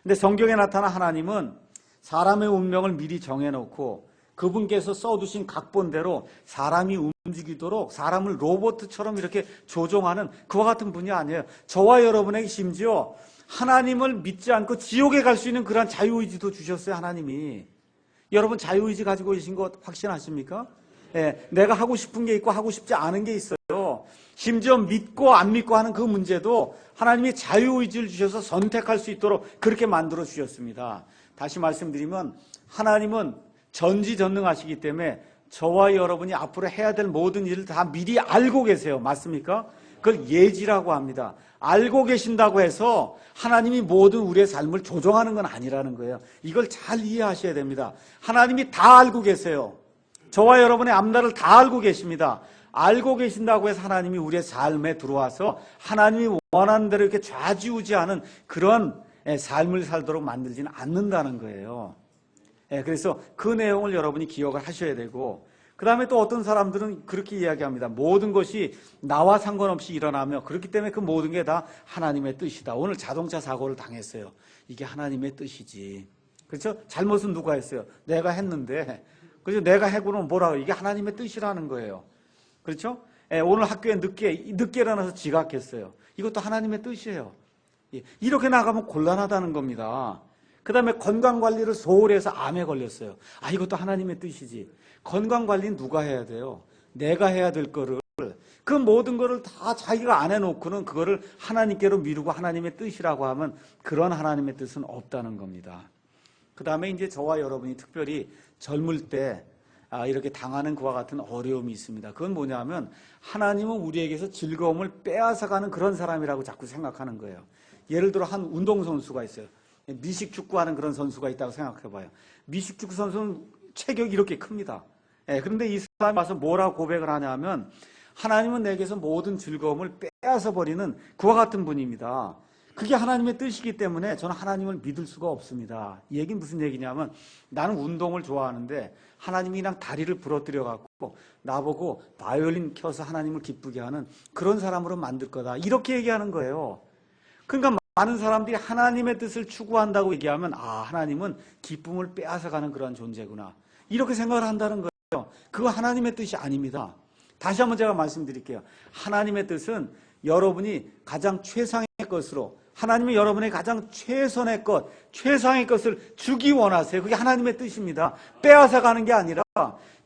근데 성경에 나타난 하나님은 사람의 운명을 미리 정해놓고 그분께서 써두신 각본대로 사람이 움직이도록 사람을 로봇처럼 이렇게 조종하는 그와 같은 분이 아니에요. 저와 여러분에게 심지어 하나님을 믿지 않고 지옥에 갈 수 있는 그러한 자유의지도 주셨어요. 하나님이. 여러분 자유의지 가지고 계신 것 확신하십니까? 내가 하고 싶은 게 있고 하고 싶지 않은 게 있어요. 심지어 믿고 안 믿고 하는 그 문제도 하나님이 자유의지를 주셔서 선택할 수 있도록 그렇게 만들어 주셨습니다. 다시 말씀드리면 하나님은 전지전능하시기 때문에 저와 여러분이 앞으로 해야 될 모든 일을 다 미리 알고 계세요. 맞습니까? 그걸 예지라고 합니다. 알고 계신다고 해서 하나님이 모든 우리의 삶을 조종하는 건 아니라는 거예요. 이걸 잘 이해하셔야 됩니다. 하나님이 다 알고 계세요. 저와 여러분의 앞날을 다 알고 계십니다. 알고 계신다고 해서 하나님이 우리의 삶에 들어와서 하나님이 원하는 대로 이렇게 좌지우지하는 그런 삶을 살도록 만들지는 않는다는 거예요. 그래서 그 내용을 여러분이 기억을 하셔야 되고, 그 다음에 또 어떤 사람들은 그렇게 이야기합니다. 모든 것이 나와 상관없이 일어나며 그렇기 때문에 그 모든 게 다 하나님의 뜻이다. 오늘 자동차 사고를 당했어요. 이게 하나님의 뜻이지. 그렇죠? 잘못은 누가 했어요? 내가 했는데. 그래서 내가 해고는 뭐라고? 이게 하나님의 뜻이라는 거예요. 그렇죠? 오늘 학교에 늦게 일어나서 지각했어요. 이것도 하나님의 뜻이에요. 이렇게 나가면 곤란하다는 겁니다. 그 다음에 건강관리를 소홀히 해서 암에 걸렸어요. 이것도 하나님의 뜻이지. 건강관리는 누가 해야 돼요? 내가 해야 될 거를, 그 모든 거를 다 자기가 안 해놓고는 그거를 하나님께로 미루고 하나님의 뜻이라고 하면 그런 하나님의 뜻은 없다는 겁니다. 그 다음에 이제 저와 여러분이 특별히 젊을 때 이렇게 당하는 그와 같은 어려움이 있습니다. 그건 뭐냐면 하나님은 우리에게서 즐거움을 빼앗아가는 그런 사람이라고 자꾸 생각하는 거예요. 예를 들어 한 운동선수가 있어요. 미식축구하는 그런 선수가 있다고 생각해봐요. 미식축구 선수는 체격이 이렇게 큽니다. 그런데 이 사람이 와서 뭐라고 고백을 하냐면 하나님은 내게서 모든 즐거움을 빼앗아버리는 그와 같은 분입니다. 그게 하나님의 뜻이기 때문에 저는 하나님을 믿을 수가 없습니다. 이 얘기는 무슨 얘기냐면 나는 운동을 좋아하는데 하나님이 그냥 다리를 부러뜨려 갖고 나보고 바이올린 켜서 하나님을 기쁘게 하는 그런 사람으로 만들 거다. 이렇게 얘기하는 거예요. 그러니까 많은 사람들이 하나님의 뜻을 추구한다고 얘기하면 하나님은 기쁨을 빼앗아가는 그런 존재구나. 이렇게 생각을 한다는 거예요. 그거 하나님의 뜻이 아닙니다. 다시 한번 제가 말씀드릴게요. 하나님의 뜻은 여러분이 가장 최상의 것으로 하나님이 여러분의 가장 최선의 것, 최상의 것을 주기 원하세요. 그게 하나님의 뜻입니다. 빼앗아가는 게 아니라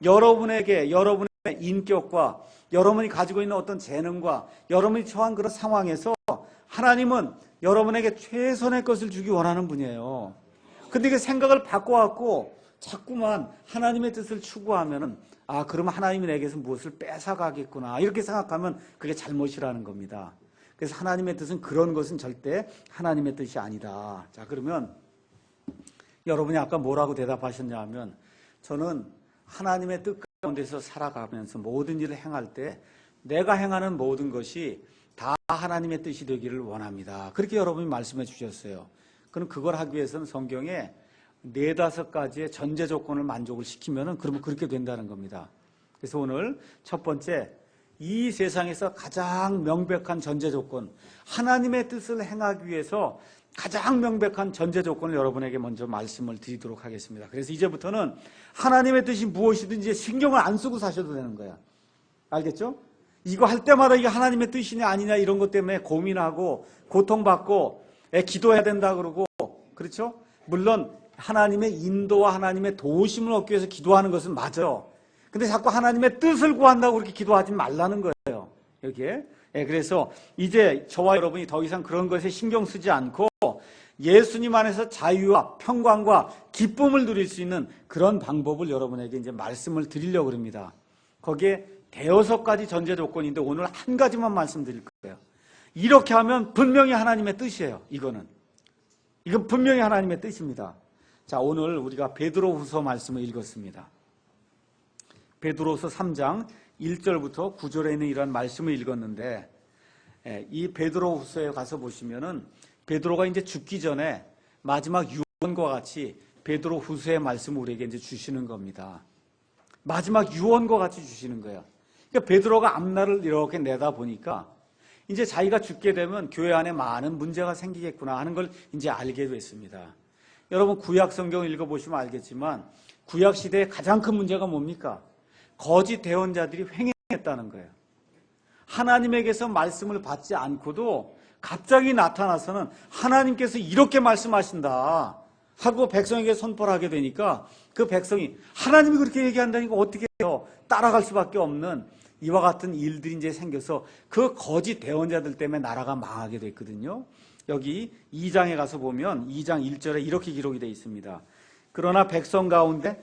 여러분에게 여러분의 인격과 여러분이 가지고 있는 어떤 재능과 여러분이 처한 그런 상황에서 하나님은 여러분에게 최선의 것을 주기 원하는 분이에요. 근데 그 생각을 바꿔갖고 자꾸만 하나님의 뜻을 추구하면은 그러면 하나님이 내게서 무엇을 뺏어가겠구나 이렇게 생각하면 그게 잘못이라는 겁니다. 그래서 하나님의 뜻은 그런 것은 절대 하나님의 뜻이 아니다. 자, 그러면 여러분이 아까 뭐라고 대답하셨냐 하면 저는 하나님의 뜻 가운데서 살아가면서 모든 일을 행할 때 내가 행하는 모든 것이 다 하나님의 뜻이 되기를 원합니다. 그렇게 여러분이 말씀해 주셨어요. 그럼 그걸 하기 위해서는 성경에 4-5가지의 전제 조건을 만족을 시키면은 그러면 그렇게 된다는 겁니다. 그래서 오늘 첫 번째, 이 세상에서 가장 명백한 전제 조건, 하나님의 뜻을 행하기 위해서 가장 명백한 전제 조건을 여러분에게 먼저 말씀을 드리도록 하겠습니다. 그래서 이제부터는 하나님의 뜻이 무엇이든지 신경을 안 쓰고 사셔도 되는 거야. 알겠죠? 이거 할 때마다 이게 하나님의 뜻이냐 아니냐 이런 것 때문에 고민하고 고통받고 기도해야 된다 그러고, 그렇죠? 물론 하나님의 인도와 하나님의 도우심을 얻기 위해서 기도하는 것은 맞아요. 근데 자꾸 하나님의 뜻을 구한다고 그렇게 기도하지 말라는 거예요. 여기에. 그래서 이제 저와 여러분이 더 이상 그런 것에 신경 쓰지 않고 예수님 안에서 자유와 평강과 기쁨을 누릴 수 있는 그런 방법을 여러분에게 이제 말씀을 드리려고 합니다. 거기에 대여섯 가지 전제 조건인데 오늘 한 가지만 말씀드릴 거예요. 이렇게 하면 분명히 하나님의 뜻이에요. 이건 분명히 하나님의 뜻입니다. 자, 오늘 우리가 베드로후서 말씀을 읽었습니다. 베드로후서 3장 1절부터 9절에 있는 이런 말씀을 읽었는데, 이 베드로후서에 가서 보시면은 베드로가 이제 죽기 전에 마지막 유언과 같이 베드로후서의 말씀을 우리에게 이제 주시는 겁니다. 마지막 유언과 같이 주시는 거예요. 그러니까 베드로가 앞날을 이렇게 내다 보니까 이제 자기가 죽게 되면 교회 안에 많은 문제가 생기겠구나 하는 걸 이제 알게 됐습니다. 여러분 구약 성경을 읽어보시면 알겠지만 구약 시대의 가장 큰 문제가 뭡니까? 거짓 대언자들이 횡행했다는 거예요. 하나님에게서 말씀을 받지 않고도 갑자기 나타나서는 하나님께서 이렇게 말씀하신다 하고 백성에게 선포를 하게 되니까 그 백성이 하나님이 그렇게 얘기한다니까 어떻게 해요? 따라갈 수밖에 없는 이와 같은 일들이 이제 생겨서 그 거짓 대언자들 때문에 나라가 망하게 됐거든요. 여기 2장에 가서 보면 2장 1절에 이렇게 기록이 되어 있습니다. 그러나 백성 가운데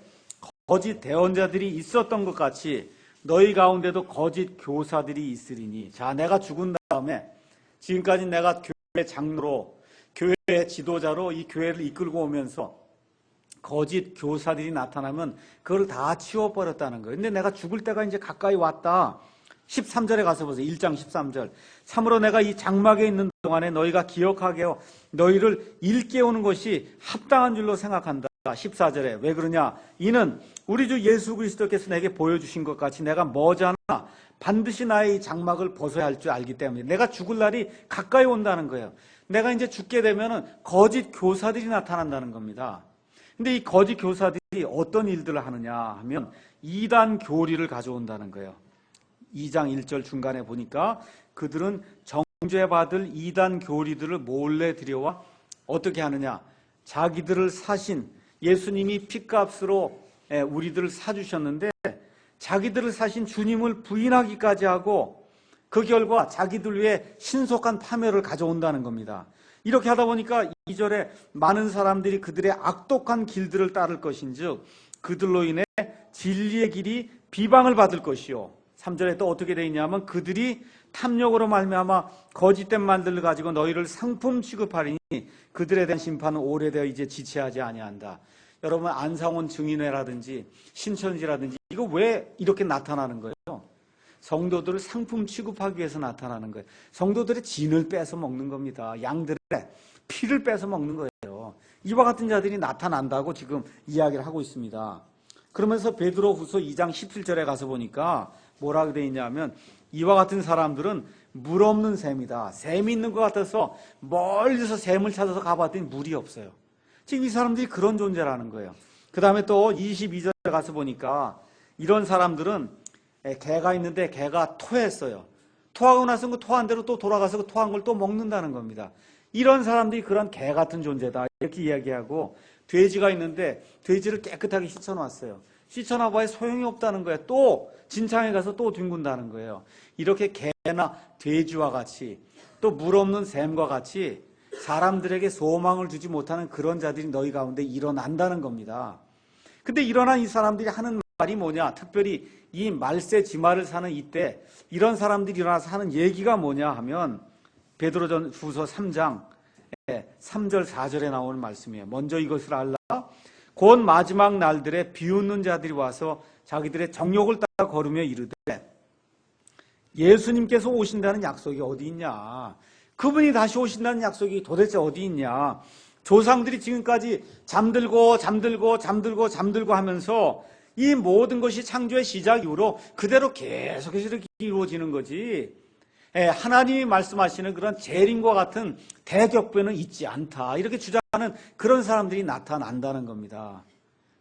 거짓 대언자들이 있었던 것 같이 너희 가운데도 거짓 교사들이 있으리니. 자, 내가 죽은 다음에 지금까지 내가 교회 장로로 교회 지도자로 이 교회를 이끌고 오면서 거짓 교사들이 나타나면 그걸 다 치워버렸다는 거예요. 근데 내가 죽을 때가 이제 가까이 왔다. 13절에 가서 보세요. 1장 13절. 참으로 내가 이 장막에 있는 동안에 너희가 기억하게 하여 너희를 일깨우는 것이 합당한 줄로 생각한다. 14절에 왜 그러냐? 이는 우리 주 예수 그리스도께서 내게 보여주신 것 같이 내가 머지않아 반드시 나의 이 장막을 벗어야 할 줄 알기 때문에 내가 죽을 날이 가까이 온다는 거예요. 내가 이제 죽게 되면은 거짓 교사들이 나타난다는 겁니다. 근데 이 거짓 교사들이 어떤 일들을 하느냐 하면 이단 교리를 가져온다는 거예요. 2장 1절 중간에 보니까 그들은 정죄받을 이단 교리들을 몰래 들여와 어떻게 하느냐? 자기들을 사신 예수님이 핏값으로 우리들을 사주셨는데 자기들을 사신 주님을 부인하기까지 하고 그 결과 자기들 위해 신속한 파멸을 가져온다는 겁니다. 이렇게 하다 보니까 2절에 많은 사람들이 그들의 악독한 길들을 따를 것인즉 그들로 인해 진리의 길이 비방을 받을 것이요. 3절에 또 어떻게 되어 있냐면 그들이 탐욕으로 말미암아 거짓된 말들을 가지고 너희를 상품 취급하리니 그들에 대한 심판은 오래되어 이제 지체하지 아니한다. 여러분 안상원 증인회라든지 신천지라든지 이거 왜 이렇게 나타나는 거예요? 성도들을 상품 취급하기 위해서 나타나는 거예요. 성도들의 진을 뺏어 먹는 겁니다. 양들의 피를 뺏어 먹는 거예요. 이와 같은 자들이 나타난다고 지금 이야기를 하고 있습니다. 그러면서 베드로후서 2장 17절에 가서 보니까 뭐라고 되어 있냐면 이와 같은 사람들은 물 없는 샘이다. 샘이 있는 것 같아서 멀리서 샘을 찾아서 가봤더니 물이 없어요. 지금 이 사람들이 그런 존재라는 거예요. 그 다음에 또 22절에 가서 보니까 이런 사람들은 개가 있는데 개가 토했어요. 토하고 나서 그 토한 대로 또 돌아가서 그 토한 걸 또 먹는다는 겁니다. 이런 사람들이 그런 개 같은 존재다 이렇게 이야기하고 돼지가 있는데 돼지를 깨끗하게 씻어놨어요. 씻어놔봐야 소용이 없다는 거예요. 또 진창에 가서 또 뒹군다는 거예요. 이렇게 개나 돼지와 같이 또 물 없는 샘과 같이 사람들에게 소망을 주지 못하는 그런 자들이 너희 가운데 일어난다는 겁니다. 근데 일어난 이 사람들이 하는 말이 뭐냐? 특별히 이 말세지마를 사는 이때 이런 사람들이 일어나서 하는 얘기가 뭐냐 하면 베드로전후서 3장 3절 4절에 나오는 말씀이에요. 먼저 이것을 알라. 곧 마지막 날들에 비웃는 자들이 와서 자기들의 정욕을 따라 걸으며 이르되 예수님께서 오신다는 약속이 어디 있냐? 그분이 다시 오신다는 약속이 도대체 어디 있냐? 조상들이 지금까지 잠들고 하면서 이 모든 것이 창조의 시작 이후로 그대로 계속해서 이렇게 이루어지는 거지. 하나님이 말씀하시는 그런 재림과 같은 대격변은 있지 않다. 이렇게 주장하는 그런 사람들이 나타난다는 겁니다.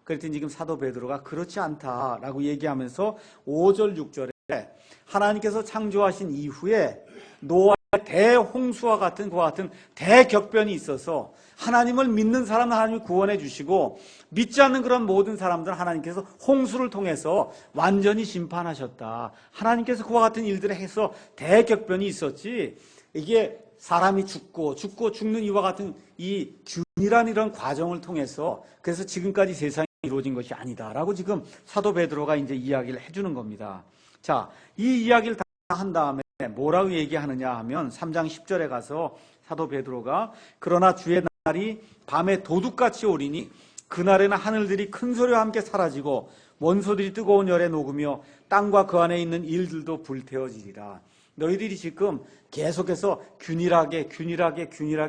그랬더니 지금 사도 베드로가 그렇지 않다라고 얘기하면서 5절 6절에 하나님께서 창조하신 이후에 노아의 대홍수와 같은 그와 같은 대격변이 있어서 하나님을 믿는 사람은 하나님이 구원해 주시고 믿지 않는 그런 모든 사람들은 하나님께서 홍수를 통해서 완전히 심판하셨다. 하나님께서 그와 같은 일들을 해서 대격변이 있었지, 이게 사람이 죽고 죽는 이와 같은 이 균일한 이런 과정을 통해서 그래서 지금까지 세상이 이루어진 것이 아니다라고 지금 사도 베드로가 이제 이야기를 해주는 겁니다. 자, 이 이야기를 다 한 다음에 뭐라고 얘기하느냐 하면 3장 10절에 가서 사도 베드로가 그러나 주의 날이 밤에 도둑같이 오리니 그날에는 하늘들이 큰 소리와 함께 사라지고 원소들이 뜨거운 열에 녹으며 땅과 그 안에 있는 일들도 불태워지리라. 너희들이 지금 계속해서 균일하게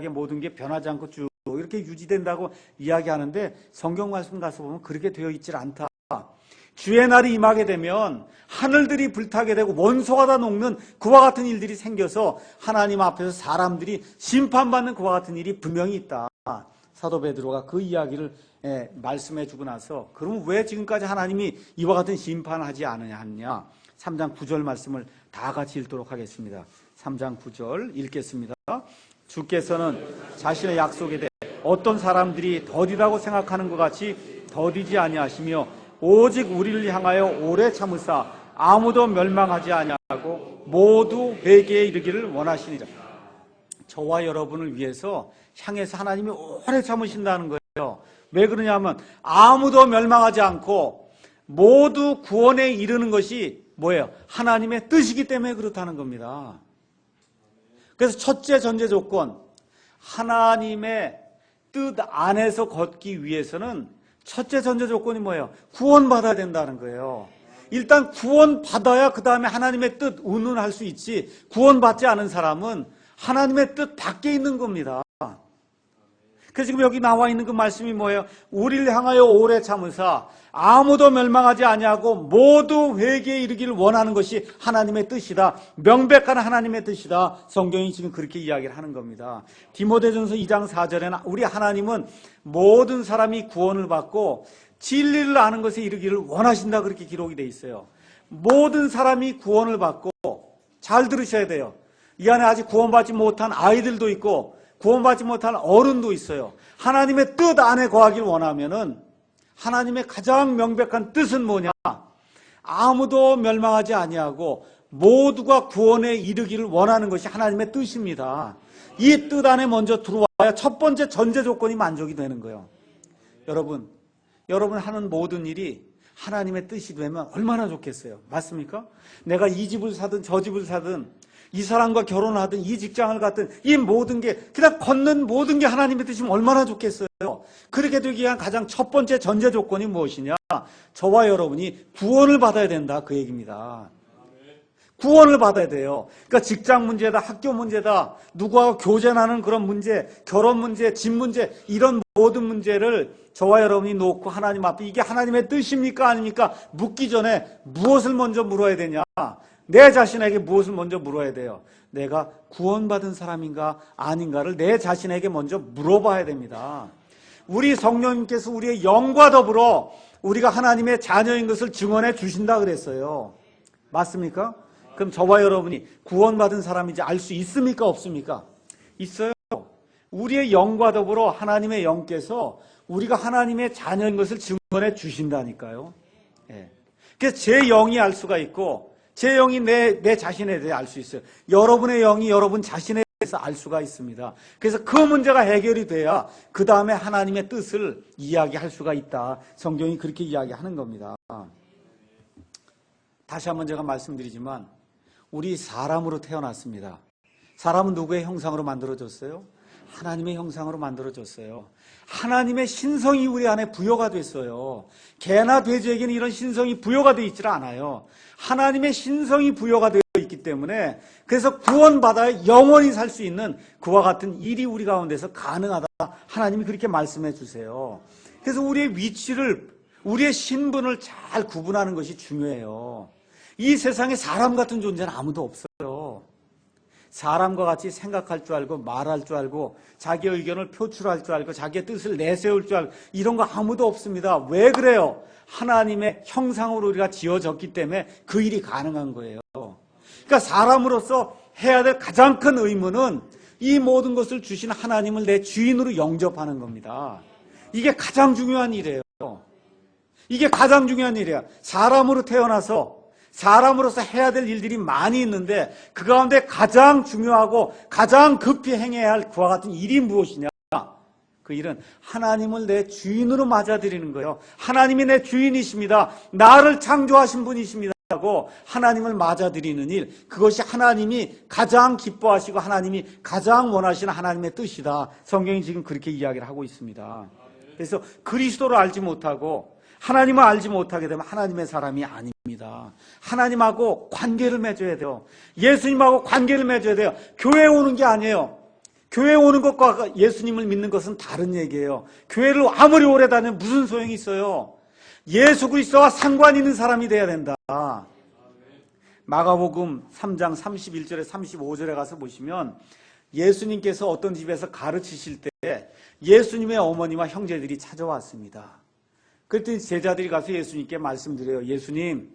모든 게 변하지 않고 쭉 이렇게 유지된다고 이야기하는데 성경 말씀 가서 보면 그렇게 되어 있질 않다. 주의 날이 임하게 되면 하늘들이 불타게 되고 원소가 다 녹는 그와 같은 일들이 생겨서 하나님 앞에서 사람들이 심판받는 그와 같은 일이 분명히 있다. 사도 베드로가 그 이야기를 말씀해 주고 나서 그럼 왜 지금까지 하나님이 이와 같은 심판을 하지 않느냐 3장 9절 말씀을 다 같이 읽도록 하겠습니다. 3장 9절 읽겠습니다. 주께서는 자신의 약속에 대해 어떤 사람들이 더디다고 생각하는 것 같이 더디지 아니하시며 오직 우리를 향하여 오래 참으사 아무도 멸망하지 아니하고 모두 회개에 이르기를 원하시니라. 저와 여러분을 위해서 향해서 하나님이 오래 참으신다는 거예요. 왜 그러냐면 아무도 멸망하지 않고 모두 구원에 이르는 것이 뭐예요? 하나님의 뜻이기 때문에 그렇다는 겁니다. 그래서 첫째 전제 조건, 하나님의 뜻 안에서 걷기 위해서는 첫째 전제 조건이 뭐예요? 구원받아야 된다는 거예요. 일단 구원받아야 그 다음에 하나님의 뜻 운운할 수 있지, 구원받지 않은 사람은 하나님의 뜻 밖에 있는 겁니다. 그래서 지금 여기 나와 있는 그 말씀이 뭐예요? 우리를 향하여 오래 참으사 아무도 멸망하지 아니하고 모두 회개에 이르기를 원하는 것이 하나님의 뜻이다. 명백한 하나님의 뜻이다. 성경이 지금 그렇게 이야기를 하는 겁니다. 디모데전서 2장 4절에는 우리 하나님은 모든 사람이 구원을 받고 진리를 아는 것에 이르기를 원하신다 그렇게 기록이 돼 있어요. 모든 사람이 구원을 받고, 잘 들으셔야 돼요. 이 안에 아직 구원받지 못한 아이들도 있고 구원받지 못한 어른도 있어요. 하나님의 뜻 안에 거하길 원하면은 하나님의 가장 명백한 뜻은 뭐냐? 아무도 멸망하지 아니하고 모두가 구원에 이르기를 원하는 것이 하나님의 뜻입니다. 이 뜻 안에 먼저 들어와야 첫 번째 전제 조건이 만족이 되는 거예요. 여러분 하는 모든 일이 하나님의 뜻이 되면 얼마나 좋겠어요. 맞습니까? 내가 이 집을 사든 저 집을 사든 이 사람과 결혼하든 이 직장을 갖든 이 모든 게 그냥 걷는 모든 게 하나님의 뜻이면 얼마나 좋겠어요. 그렇게 되기 위한 가장 첫 번째 전제 조건이 무엇이냐? 저와 여러분이 구원을 받아야 된다 그 얘기입니다. 구원을 받아야 돼요. 그러니까 직장 문제다, 학교 문제다, 누구하고 교제하는 그런 문제, 결혼 문제, 집 문제, 이런 모든 문제를 저와 여러분이 놓고 하나님 앞에 이게 하나님의 뜻입니까 아닙니까? 묻기 전에 무엇을 먼저 물어야 되냐? 내 자신에게 무엇을 먼저 물어야 돼요? 내가 구원받은 사람인가 아닌가를 내 자신에게 먼저 물어봐야 됩니다. 우리 성령님께서 우리의 영과 더불어 우리가 하나님의 자녀인 것을 증언해 주신다 그랬어요. 맞습니까? 그럼 저와 여러분이 구원받은 사람인지 알 수 있습니까 없습니까? 있어요. 우리의 영과 더불어 하나님의 영께서 우리가 하나님의 자녀인 것을 증언해 주신다니까요. 그래서 제 영이 알 수가 있고 제 영이 내 자신에 대해 알 수 있어요. 여러분의 영이 여러분 자신에 대해서 알 수가 있습니다. 그래서 그 문제가 해결이 돼야 그 다음에 하나님의 뜻을 이야기할 수가 있다. 성경이 그렇게 이야기하는 겁니다. 다시 한번 제가 말씀드리지만 우리 사람으로 태어났습니다. 사람은 누구의 형상으로 만들어졌어요? 하나님의 형상으로 만들어졌어요. 하나님의 신성이 우리 안에 부여가 됐어요. 개나 돼지에게는 이런 신성이 부여가 되어 있질 않아요. 하나님의 신성이 부여가 되어 있기 때문에 그래서 구원받아 영원히 살 수 있는 그와 같은 일이 우리 가운데서 가능하다. 하나님이 그렇게 말씀해 주세요. 그래서 우리의 위치를, 우리의 신분을 잘 구분하는 것이 중요해요. 이 세상에 사람 같은 존재는 아무도 없어요. 사람과 같이 생각할 줄 알고 말할 줄 알고 자기 의견을 표출할 줄 알고 자기의 뜻을 내세울 줄 알고 이런 거 아무도 없습니다. 왜 그래요? 하나님의 형상으로 우리가 지어졌기 때문에 그 일이 가능한 거예요. 그러니까 사람으로서 해야 될 가장 큰 의무는 이 모든 것을 주신 하나님을 내 주인으로 영접하는 겁니다. 이게 가장 중요한 일이에요. 이게 가장 중요한 일이야. 사람으로 태어나서 사람으로서 해야 될 일들이 많이 있는데 그 가운데 가장 중요하고 가장 급히 행해야 할 그와 같은 일이 무엇이냐? 그 일은 하나님을 내 주인으로 맞아들이는 거예요. 하나님이 내 주인이십니다. 나를 창조하신 분이십니다. 하고 하나님을 맞아들이는 일, 그것이 하나님이 가장 기뻐하시고 하나님이 가장 원하시는 하나님의 뜻이다. 성경이 지금 그렇게 이야기를 하고 있습니다. 그래서 그리스도를 알지 못하고 하나님을 알지 못하게 되면 하나님의 사람이 아닙니다. 하나님하고 관계를 맺어야 돼요. 예수님하고 관계를 맺어야 돼요. 교회에 오는 게 아니에요. 교회에 오는 것과 예수님을 믿는 것은 다른 얘기예요. 교회를 아무리 오래 다니면 무슨 소용이 있어요. 예수 그리스도와 상관 있는 사람이 돼야 된다. 마가복음 3장 31절에 35절에 가서 보시면 예수님께서 어떤 집에서 가르치실 때 예수님의 어머니와 형제들이 찾아왔습니다. 그랬더니 제자들이 가서 예수님께 말씀드려요. 예수님,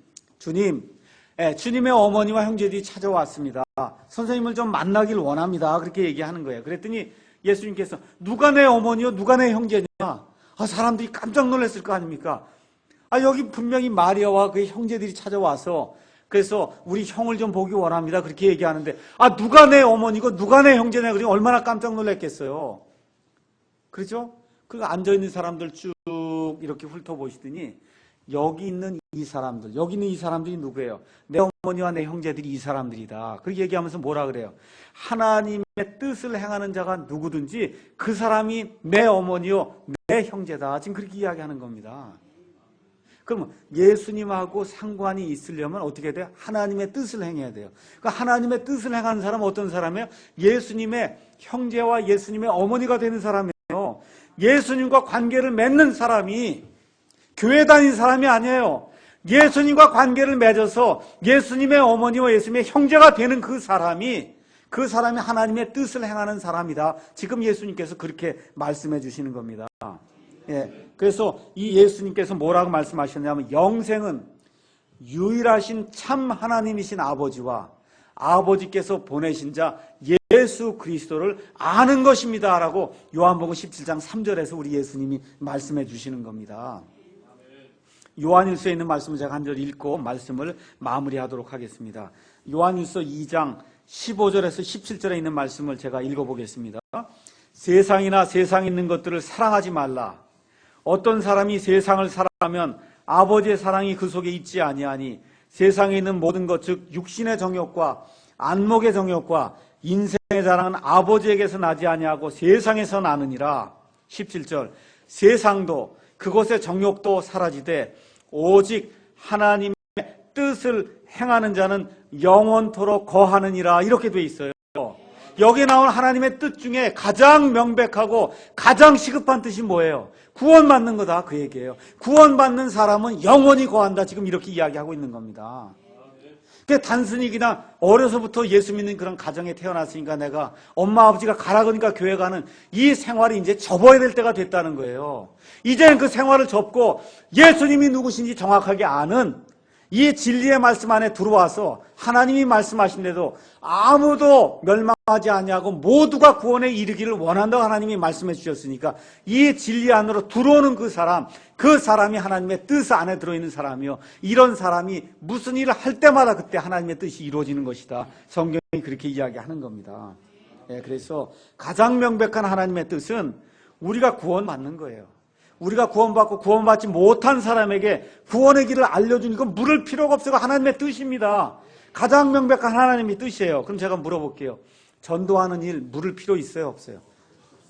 주님의 어머니와 형제들이 찾아왔습니다. 선생님을 좀 만나길 원합니다. 그렇게 얘기하는 거예요. 그랬더니 예수님께서 누가 내 어머니요? 누가 내 형제냐? 사람들이 깜짝 놀랐을 거 아닙니까? 여기 분명히 마리아와 그의 형제들이 찾아와서 그래서 우리 형을 좀 보기 원합니다. 그렇게 얘기하는데 누가 내 어머니고 누가 내 형제냐? 그러니 얼마나 깜짝 놀랐겠어요. 그렇죠? 그 앉아있는 사람들 쭉 이렇게 훑어보시더니 여기 있는 이 사람들이 누구예요? 내 어머니와 내 형제들이 이 사람들이다. 그렇게 얘기하면서 뭐라 그래요? 하나님의 뜻을 행하는 자가 누구든지 그 사람이 내 어머니요, 내 형제다. 지금 그렇게 이야기하는 겁니다. 그러면 예수님하고 상관이 있으려면 어떻게 돼요? 하나님의 뜻을 행해야 돼요. 그러니까 하나님의 뜻을 행하는 사람은 어떤 사람이에요? 예수님의 형제와 예수님의 어머니가 되는 사람이에요. 예수님과 관계를 맺는 사람이 교회 다닌 사람이 아니에요. 예수님과 관계를 맺어서 예수님의 어머니와 예수님의 형제가 되는 그 사람이 하나님의 뜻을 행하는 사람이다. 지금 예수님께서 그렇게 말씀해 주시는 겁니다. 그래서 이 예수님께서 뭐라고 말씀하셨냐면 영생은 유일하신 참 하나님이신 아버지와 아버지께서 보내신 자 예수 그리스도를 아는 것입니다. 라고 요한복음 17장 3절에서 우리 예수님이 말씀해 주시는 겁니다. 요한일서에 있는 말씀을 제가 한 절 읽고 말씀을 마무리하도록 하겠습니다. 요한일서 2장 15절에서 17절에 있는 말씀을 제가 읽어보겠습니다. 세상이나 세상에 있는 것들을 사랑하지 말라. 어떤 사람이 세상을 사랑하면 아버지의 사랑이 그 속에 있지 아니하니 세상에 있는 모든 것 즉 육신의 정욕과 안목의 정욕과 인생의 자랑은 아버지에게서 나지 아니하고 세상에서 나느니라. 17절 세상도 그것의 정욕도 사라지되 오직 하나님의 뜻을 행하는 자는 영원토록 거하느니라. 이렇게 돼 있어요. 여기 나온 하나님의 뜻 중에 가장 명백하고 가장 시급한 뜻이 뭐예요? 구원받는 거다. 그 얘기예요. 구원받는 사람은 영원히 거한다. 지금 이렇게 이야기하고 있는 겁니다. 그게 단순히 그냥 어려서부터 예수 믿는 그런 가정에 태어났으니까 내가 엄마 아버지가 가라 그러니까 교회 가는 이 생활이 이제 접어야 될 때가 됐다는 거예요. 이제는 그 생활을 접고 예수님이 누구신지 정확하게 아는 이 진리의 말씀 안에 들어와서 하나님이 말씀하신데도 아무도 멸망하지 아니하고 모두가 구원에 이르기를 원한다고 하나님이 말씀해 주셨으니까 이 진리 안으로 들어오는 그 사람이 하나님의 뜻 안에 들어있는 사람이요. 이런 사람이 무슨 일을 할 때마다 그때 하나님의 뜻이 이루어지는 것이다. 성경이 그렇게 이야기하는 겁니다. 그래서 가장 명백한 하나님의 뜻은 우리가 구원받는 거예요. 우리가 구원받고 구원받지 못한 사람에게 구원의 길을 알려주는 건 물을 필요가 없어요. 하나님의 뜻입니다. 가장 명백한 하나님의 뜻이에요. 그럼 제가 물어볼게요. 전도하는 일 물을 필요 있어요? 없어요?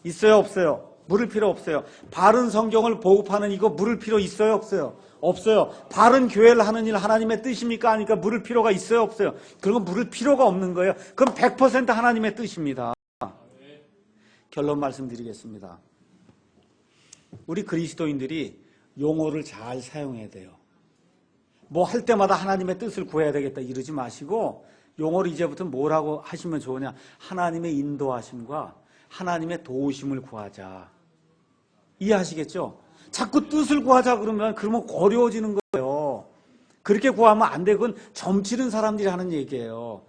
있어요? 없어요? 물을 필요 없어요. 바른 성경을 보급하는 이거 물을 필요 있어요? 없어요? 없어요. 바른 교회를 하는 일 하나님의 뜻입니까? 하니까 물을 필요가 있어요? 없어요? 그건 물을 필요가 없는 거예요. 그럼 100% 하나님의 뜻입니다. 결론 말씀드리겠습니다. 우리 그리스도인들이 용어를 잘 사용해야 돼요. 뭐 할 때마다 하나님의 뜻을 구해야 되겠다 이러지 마시고 용어를 이제부터 뭐라고 하시면 좋으냐. 하나님의 인도하심과 하나님의 도우심을 구하자. 이해하시겠죠? 자꾸 뜻을 구하자 그러면 어려워지는 거예요. 그렇게 구하면 안 돼. 그건 점치는 사람들이 하는 얘기예요.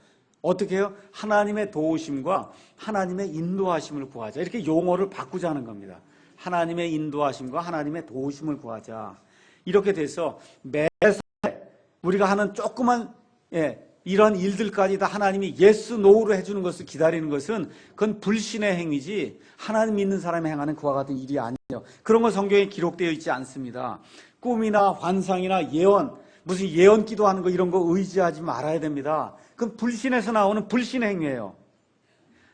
어떻게 해요? 하나님의 도우심과 하나님의 인도하심을 구하자. 이렇게 용어를 바꾸자는 겁니다. 하나님의 인도하심과 하나님의 도우심을 구하자. 이렇게 돼서 매사에 우리가 하는 조그만 이런 일들까지 다 하나님이 예스 노우로 해주는 것을 기다리는 것은 그건 불신의 행위지 하나님 믿는 사람이 행하는 그와 같은 일이 아니에요. 그런 건 성경에 기록되어 있지 않습니다. 꿈이나 환상이나 예언, 무슨 예언 기도하는 거 이런 거 의지하지 말아야 됩니다. 그건 불신에서 나오는 불신의 행위예요.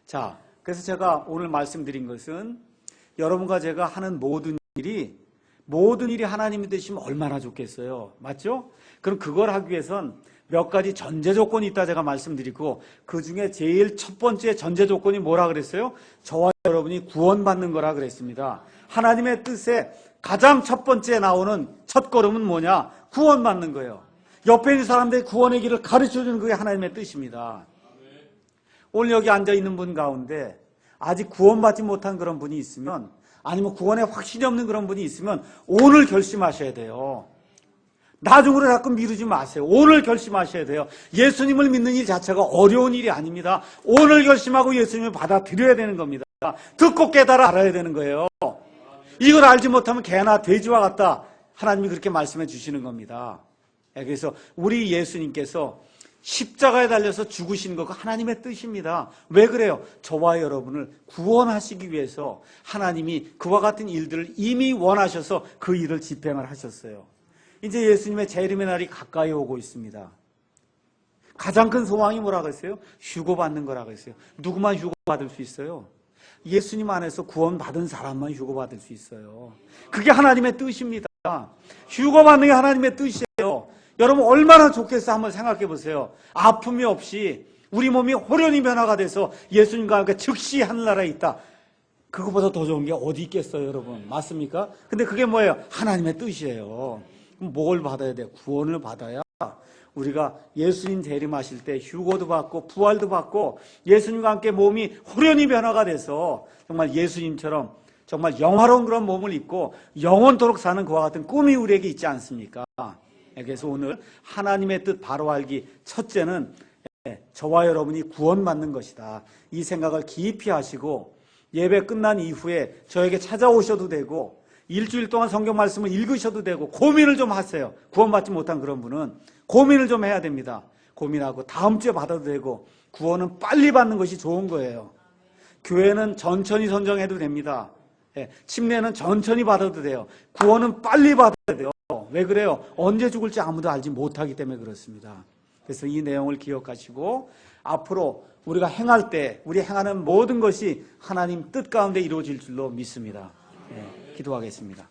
자, 그래서 제가 오늘 말씀드린 것은 여러분과 제가 하는 모든 일이 하나님이 되시면 얼마나 좋겠어요. 맞죠? 그럼 그걸 하기 위해선 몇 가지 전제 조건이 있다 제가 말씀드리고 그 중에 제일 첫 번째 전제 조건이 뭐라 그랬어요? 저와 여러분이 구원받는 거라 그랬습니다. 하나님의 뜻에 가장 첫 번째 나오는 첫 걸음은 뭐냐? 구원받는 거예요. 옆에 있는 사람들이 구원의 길을 가르쳐주는 그게 하나님의 뜻입니다. 오늘 여기 앉아있는 분 가운데 아직 구원받지 못한 그런 분이 있으면 아니면 구원에 확신이 없는 그런 분이 있으면 오늘 결심하셔야 돼요. 나중으로 자꾸 미루지 마세요. 오늘 결심하셔야 돼요. 예수님을 믿는 일 자체가 어려운 일이 아닙니다. 오늘 결심하고 예수님을 받아들여야 되는 겁니다. 듣고 깨달아 알아야 되는 거예요. 이걸 알지 못하면 개나 돼지와 같다. 하나님이 그렇게 말씀해 주시는 겁니다. 그래서 우리 예수님께서 십자가에 달려서 죽으신 거가 하나님의 뜻입니다. 왜 그래요? 저와 여러분을 구원하시기 위해서 하나님이 그와 같은 일들을 이미 원하셔서 그 일을 집행을 하셨어요. 이제 예수님의 재림의 날이 가까이 오고 있습니다. 가장 큰 소망이 뭐라고 했어요? 휴거받는 거라고 했어요. 누구만 휴거받을 수 있어요? 예수님 안에서 구원받은 사람만 휴거받을 수 있어요. 그게 하나님의 뜻입니다. 휴거받는 게 하나님의 뜻이에요. 여러분 얼마나 좋겠어 한번 생각해 보세요. 아픔이 없이 우리 몸이 호련히 변화가 돼서 예수님과 함께 즉시 하늘나라에 있다. 그거보다 더 좋은 게 어디 있겠어요, 여러분? 맞습니까? 근데 그게 뭐예요? 하나님의 뜻이에요. 그럼 뭘 받아야 돼요? 구원을 받아야 우리가 예수님 재림하실 때 휴거도 받고 부활도 받고 예수님과 함께 몸이 호련히 변화가 돼서 정말 예수님처럼 정말 영화로운 그런 몸을 입고 영원토록 사는 그와 같은 꿈이 우리에게 있지 않습니까? 그래서 오늘 하나님의 뜻 바로 알기 첫째는 저와 여러분이 구원받는 것이다. 이 생각을 깊이 하시고 예배 끝난 이후에 저에게 찾아오셔도 되고 일주일 동안 성경 말씀을 읽으셔도 되고 고민을 좀 하세요. 구원받지 못한 그런 분은 고민을 좀 해야 됩니다. 고민하고 다음 주에 받아도 되고 구원은 빨리 받는 것이 좋은 거예요. 교회는 천천히 선정해도 됩니다. 침례는 천천히 받아도 돼요. 구원은 빨리 받아야 돼요. 왜 그래요? 언제 죽을지 아무도 알지 못하기 때문에 그렇습니다. 그래서 이 내용을 기억하시고 앞으로 우리가 행할 때 우리 행하는 모든 것이 하나님 뜻 가운데 이루어질 줄로 믿습니다. 기도하겠습니다.